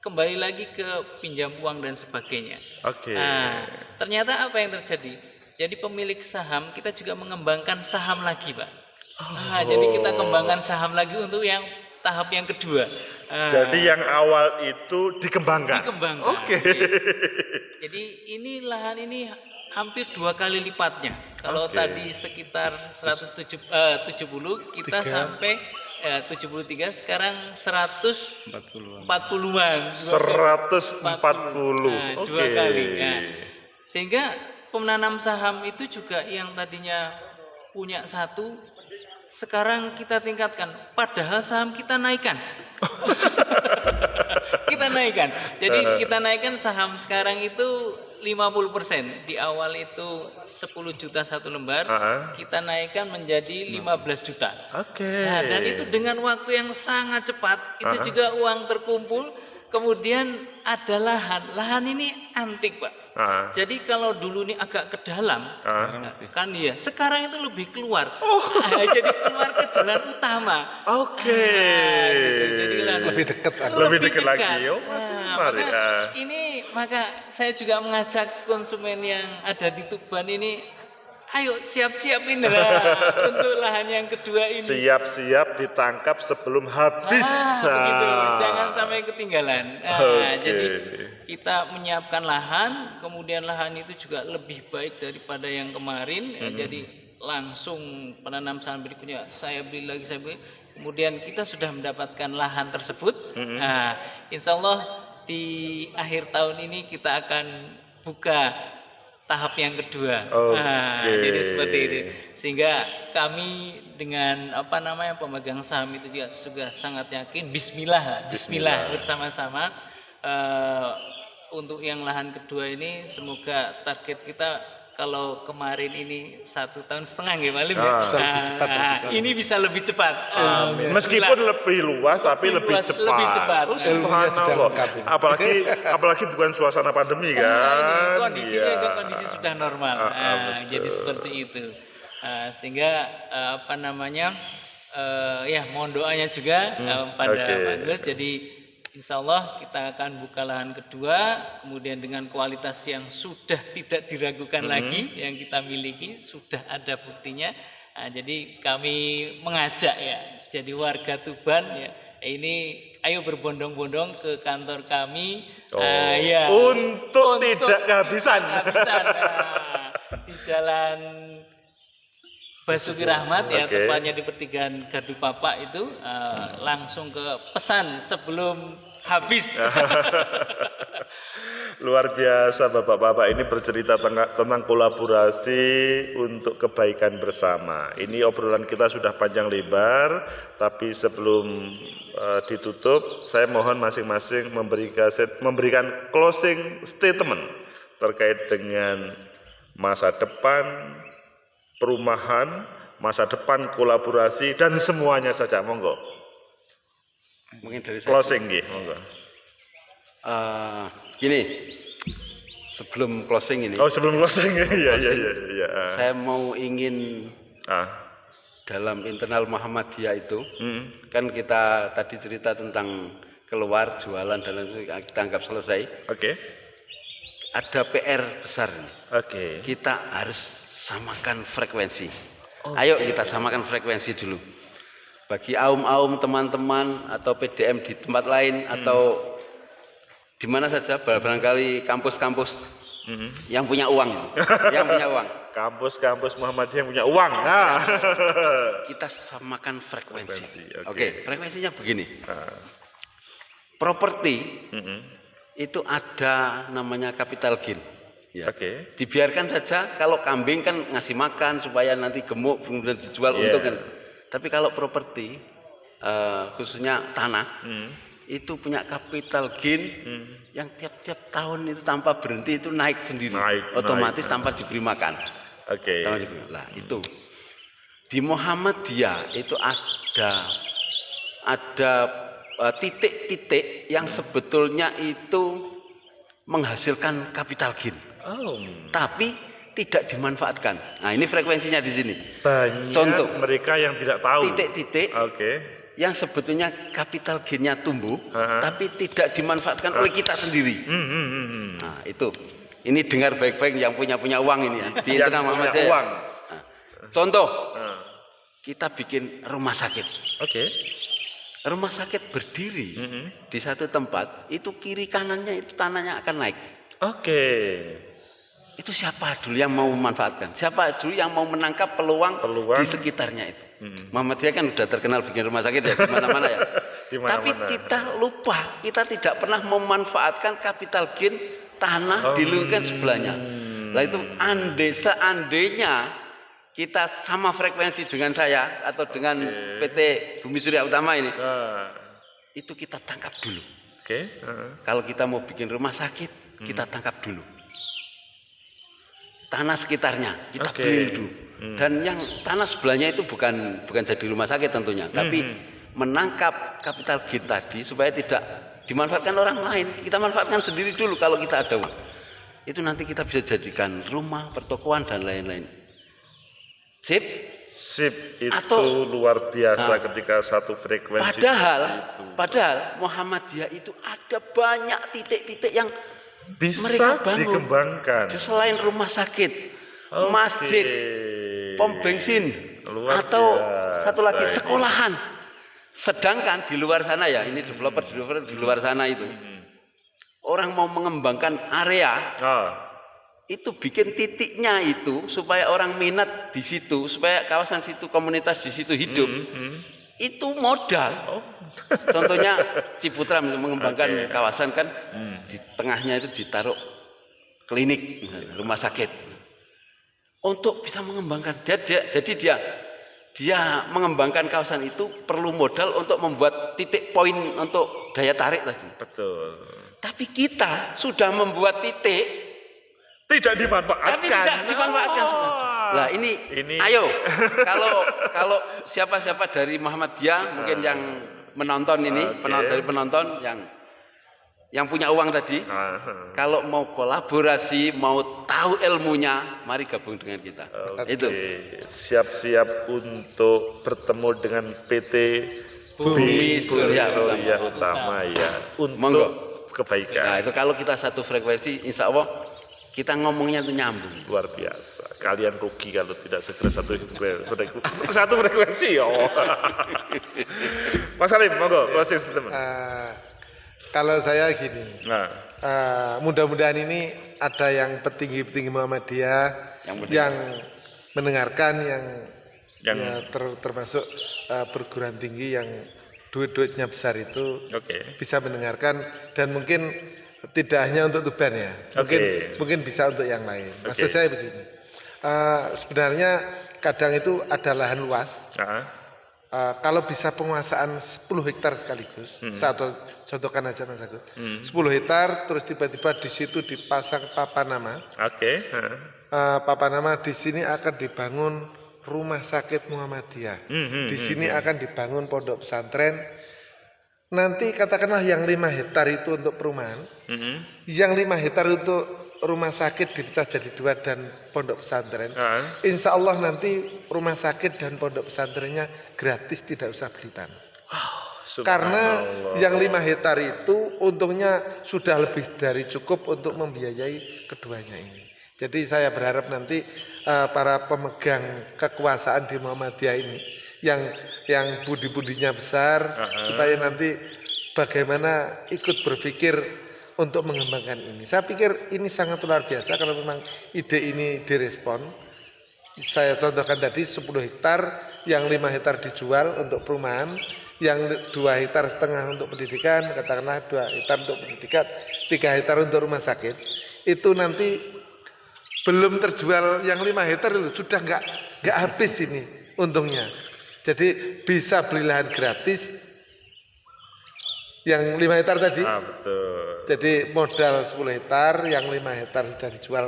E: kembali lagi ke pinjam uang dan sebagainya.
B: Oke.
E: Ternyata apa yang terjadi? Jadi pemilik saham kita juga mengembangkan saham lagi, Pak. Jadi kita kembangkan saham lagi untuk yang tahap yang kedua.
B: Jadi yang awal itu dikembangkan. Oke.
E: Jadi ini lahan ini hampir 2 kali lipatnya. Kalau tadi sekitar 170 kita sampai 73, sekarang 140-an.
B: 140.
E: Dua kali. Sehingga penanam saham itu juga yang tadinya punya satu, sekarang kita tingkatkan. Padahal saham kita naikkan. Jadi kita naikkan saham sekarang itu 50%. Di awal itu 10 juta satu lembar, kita naikkan menjadi 15 juta. Dan itu dengan waktu yang sangat cepat, itu juga uang terkumpul. Kemudian ada lahan ini antik, Pak. Jadi kalau dulu ini agak ke dalam, kan ya, sekarang itu lebih keluar. Jadi keluar ke jalan utama. Jadi
A: lebih dekat
B: lagi.
E: Maka saya juga mengajak konsumen yang ada di Tuban ini, ayo siap-siapin untuk lahan yang kedua ini.
B: Siap-siap ditangkap sebelum habis.
E: Begitu. Jangan sampai ketinggalan. Jadi kita menyiapkan lahan, kemudian lahan itu juga lebih baik daripada yang kemarin. Jadi langsung penanam saham berikutnya saya beli lagi. Kemudian kita sudah mendapatkan lahan tersebut. Insya Allah di akhir tahun ini kita akan buka tahap yang kedua. Jadi seperti itu. Sehingga kami dengan pemegang saham itu juga sudah sangat yakin. Bismillah bersama-sama. Untuk yang lahan kedua ini semoga target kita kalau kemarin ini 1,5 tahun nggih Malim ya.
B: Ah.
A: Bisa lebih cepat,
E: Ini bisa lebih cepat.
B: Meskipun lebih luas tapi lebih
E: luas,
B: cepat.
E: lebih cepat.
B: Oh,
A: Ilmunya sudah
B: subhanallah.
A: lengkap ini.
B: Apalagi bukan suasana pandemi kan.
E: Ini kondisinya
B: Iya.
E: ke kondisi sudah normal.
B: betul.
E: Jadi seperti itu. Sehingga ya mohon doanya juga pada
B: oke.
E: Pak Agus. Jadi insya Allah kita akan buka lahan kedua, kemudian dengan kualitas yang sudah tidak diragukan lagi, yang kita miliki sudah ada buktinya. Jadi kami mengajak ya, jadi warga Tuban ya, ini ayo berbondong-bondong ke kantor kami. Ya,
B: Untuk tidak kehabisan.
E: Di Jalan Basuki Rahmat ya,
B: Oke.
E: tepatnya di pertigaan Gardu Papa itu, langsung ke pesan sebelum habis.
B: Luar biasa Bapak-bapak ini bercerita tentang kolaborasi untuk kebaikan bersama. Ini obrolan kita sudah panjang lebar, tapi sebelum ditutup, saya mohon masing-masing memberikan closing statement terkait dengan masa depan perumahan, masa depan kolaborasi dan semuanya saja. Monggo.
C: Mungkin dari saya.
B: Closing nggih, monggo.
C: Gini, sebelum closing ini,
B: Oh, sebelum closing ya. Iya.
C: saya mau ingin dalam internal Muhammadiyah itu, kan kita tadi cerita tentang keluar jualan dan lain-lain, kita anggap selesai.
B: Oke.
C: Ada PR besar nih.
B: Oke.
C: Kita harus samakan frekuensi. Ayo kita samakan frekuensi dulu. Bagi aum-aum teman-teman atau PDM di tempat lain atau di mana saja, barangkali kampus-kampus yang punya uang,
B: Kampus-kampus Muhammadiyah yang punya uang. Nah.
C: kita samakan frekuensi.
B: Frekuensi, oke.
C: Oke, frekuensinya begini. Properti itu ada namanya capital gain. Ya.
B: Oke.
C: Dibiarkan saja, kalau kambing kan ngasih makan supaya nanti gemuk kemudian dijual untuk kan. Tapi kalau properti khususnya tanah itu punya capital gain yang tiap-tiap tahun itu tanpa berhenti itu naik sendiri, otomatis tanpa diberi makan.
B: Oke.
C: Lah itu di Muhammadiyah itu ada titik-titik yang sebetulnya itu menghasilkan capital gain, tapi tidak dimanfaatkan. Nah ini frekuensinya di sini.
B: Banyak
C: Contoh,
B: mereka yang tidak tahu.
C: Titik-titik
B: Oke.
C: yang sebetulnya capital gain-nya tumbuh, tapi tidak dimanfaatkan oleh kita sendiri. Nah itu, ini dengar baik-baik yang punya uang ini ya, di internal Muhammadiyah.
B: uang.
C: Nah, contoh, kita bikin rumah sakit.
B: Oke.
C: Rumah sakit berdiri di satu tempat, itu kiri kanannya itu tanahnya akan naik.
B: Oke.
C: Itu siapa dulu yang mau memanfaatkan? Siapa dulu yang mau menangkap peluang di sekitarnya itu? Muhammadiyah kan udah terkenal bikin rumah sakit ya di mana-mana ya. Tapi kita lupa, kita tidak pernah memanfaatkan capital gain tanah di lingkungan sebelahnya. Nah itu seandainya kita sama frekuensi dengan saya atau dengan PT Bumi Surya Utama ini, itu kita tangkap dulu.
B: Oke.
C: Kalau kita mau bikin rumah sakit, kita tangkap dulu. Tanah sekitarnya kita beli dulu. Dan yang tanah sebelahnya itu bukan jadi rumah sakit tentunya, tapi menangkap capital gain tadi supaya tidak dimanfaatkan orang lain. Kita manfaatkan sendiri dulu kalau kita ada uang. Itu nanti kita bisa jadikan rumah, pertokoan dan lain-lain. Sip
B: itu
C: atau,
B: luar biasa ketika satu frekuensi.
C: Padahal Muhammadiyah itu ada banyak titik-titik yang
B: bisa
C: mereka bangun
B: dikembangkan.
C: Selain rumah sakit, masjid, pom bensin, atau satu lagi sekolahan. Sedangkan di luar sana ya, ini developer di luar sana itu, orang mau mengembangkan area, itu bikin titiknya itu supaya orang minat di situ, supaya kawasan situ, komunitas di situ hidup. Itu modal. Contohnya Ciputra mengembangkan kawasan kan, di tengahnya itu ditaruh klinik, rumah sakit. Untuk bisa mengembangkan, jadi dia mengembangkan kawasan itu perlu modal untuk membuat titik poin untuk daya tarik tadi.
B: Betul.
C: Tapi kita sudah membuat titik
B: Tidak dimanfaatkan.
C: Tapi tidak dimanfaatkan. Lah ini ayo kalau siapa-siapa dari Muhammadiyah mungkin yang menonton ini, dari penonton yang punya uang tadi, kalau mau kolaborasi, mau tahu ilmunya, mari gabung dengan kita. Itu.
B: Siap-siap untuk bertemu dengan PT
C: Bumi Surya
B: Utama ya untuk
C: Monggo.
B: kebaikan.
C: Nah itu kalau kita satu frekuensi, insya Allah kita ngomongnya itu nyambung.
B: Luar biasa. Kalian rugi kalau tidak segera satu frekuensi ya. Mas Salim, monggo closing statement.
A: Kalau saya gini,
B: Nah,
A: mudah-mudahan ini ada yang petinggi-petinggi Muhammadiyah yang mendengarkan, yang ya, termasuk perguruan tinggi yang duit-duitnya besar itu bisa mendengarkan, dan mungkin tidak hanya untuk Tuban ya, mungkin bisa untuk yang lain. Maksud saya begini, sebenarnya kadang itu ada lahan luas. Kalau bisa penguasaan 10 hektar sekaligus, satu contohkan aja Mas Agus, 10 hektar, terus tiba-tiba di situ dipasang papan nama. Papan nama di sini akan dibangun rumah sakit Muhammadiyah. Di sini akan dibangun pondok pesantren. Nanti katakanlah yang 5 hektar itu untuk perumahan, yang 5 hektar untuk rumah sakit dipecah jadi 2 dan pondok pesantren. Insya Allah nanti rumah sakit dan pondok pesantrennya gratis, tidak usah beli tanah. Karena yang 5 hektar itu untungnya sudah lebih dari cukup untuk membiayai keduanya ini. Jadi saya berharap nanti para pemegang kekuasaan di Muhammadiyah ini yang budi-budinya besar, supaya nanti bagaimana ikut berpikir untuk mengembangkan ini. Saya pikir ini sangat luar biasa kalau memang ide ini direspon. Saya contohkan tadi 10 hektar, yang 5 hektar dijual untuk perumahan, yang 2,5 hektar untuk pendidikan, katakanlah 2 hektar untuk pendidikan, 3 hektar untuk rumah sakit. Itu nanti belum terjual yang 5 hektar itu sudah nggak habis ini untungnya. Jadi bisa beli lahan gratis yang 5 hektar tadi.
B: betul.
A: Jadi modal 10 hektar, yang 5 hektar sudah dijual,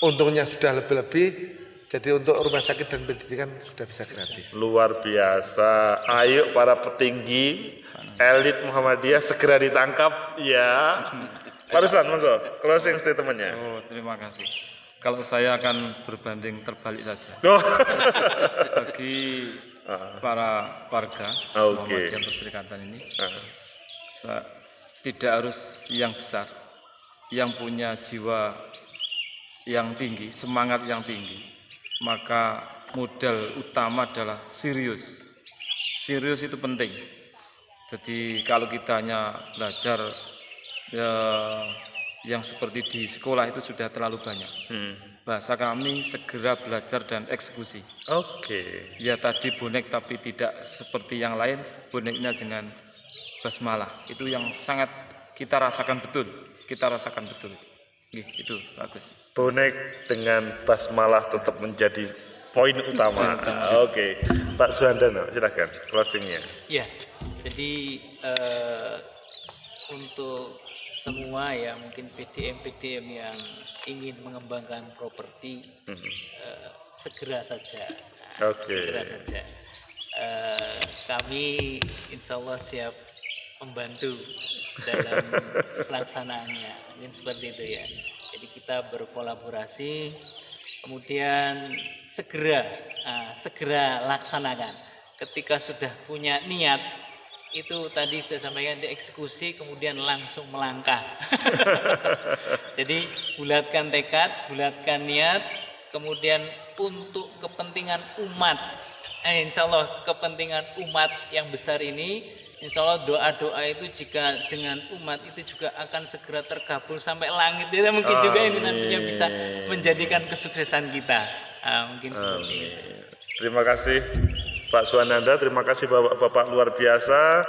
A: untungnya sudah lebih-lebih. Jadi untuk rumah sakit dan pendidikan sudah bisa gratis.
B: Luar biasa. Ayo para petinggi elit Muhammadiyah segera ditangkap ya. Pak Rustan, monggo closing statementnya.
D: Oh, terima kasih. Kalau saya akan berbanding terbalik saja. Bagi para warga Muhammadiyah Perserikatan ini, tidak harus yang besar, yang punya jiwa yang tinggi, semangat yang tinggi, maka modal utama adalah serius. Serius itu penting. Jadi kalau kita hanya belajar yang seperti di sekolah itu sudah terlalu banyak. Bahasa kami segera belajar dan eksekusi. Ya tadi bonek tapi tidak seperti yang lain, boneknya dengan basmalah. Itu yang sangat kita rasakan betul. Itu bagus.
B: Bonek dengan basmalah tetap menjadi poin utama. Pak Suhandano, silakan closingnya.
E: Ya, jadi untuk semua ya mungkin PDM yang ingin mengembangkan properti segera saja. Segera saja. Kami insya Allah siap membantu dalam pelaksanaannya, mungkin seperti itu ya. Jadi kita berkolaborasi, kemudian segera laksanakan. Ketika sudah punya niat, itu tadi sudah sampaikan, dieksekusi, kemudian langsung melangkah. Jadi bulatkan tekad, bulatkan niat, kemudian untuk kepentingan umat. Insya Allah kepentingan umat yang besar ini, insya Allah doa-doa itu jika dengan umat itu juga akan segera terkabul sampai langit. Itu mungkin juga ini nantinya bisa menjadikan kesuksesan kita. Mungkin seperti itu.
B: Terima kasih Pak Suhananda, terima kasih Bapak-Bapak luar biasa.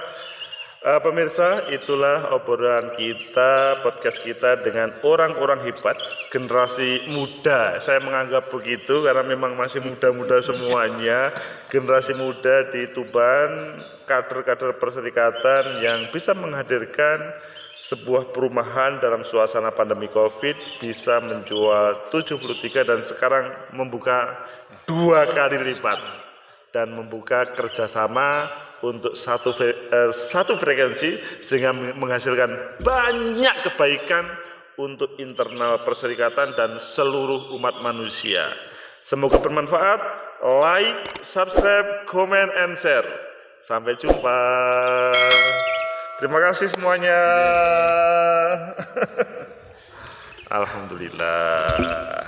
B: Pemirsa, itulah obrolan kita, podcast kita dengan orang-orang hebat, generasi muda. Saya menganggap begitu karena memang masih muda-muda semuanya. Generasi muda di Tuban, kader-kader perserikatan yang bisa menghadirkan sebuah perumahan dalam suasana pandemi COVID bisa menjual 73 dan sekarang membuka 2 kali lipat dan membuka kerjasama untuk satu frekuensi sehingga menghasilkan banyak kebaikan untuk internal perserikatan dan seluruh umat manusia. Semoga bermanfaat. Like, subscribe, comment, and share. Sampai jumpa. Terima kasih semuanya. Alhamdulillah.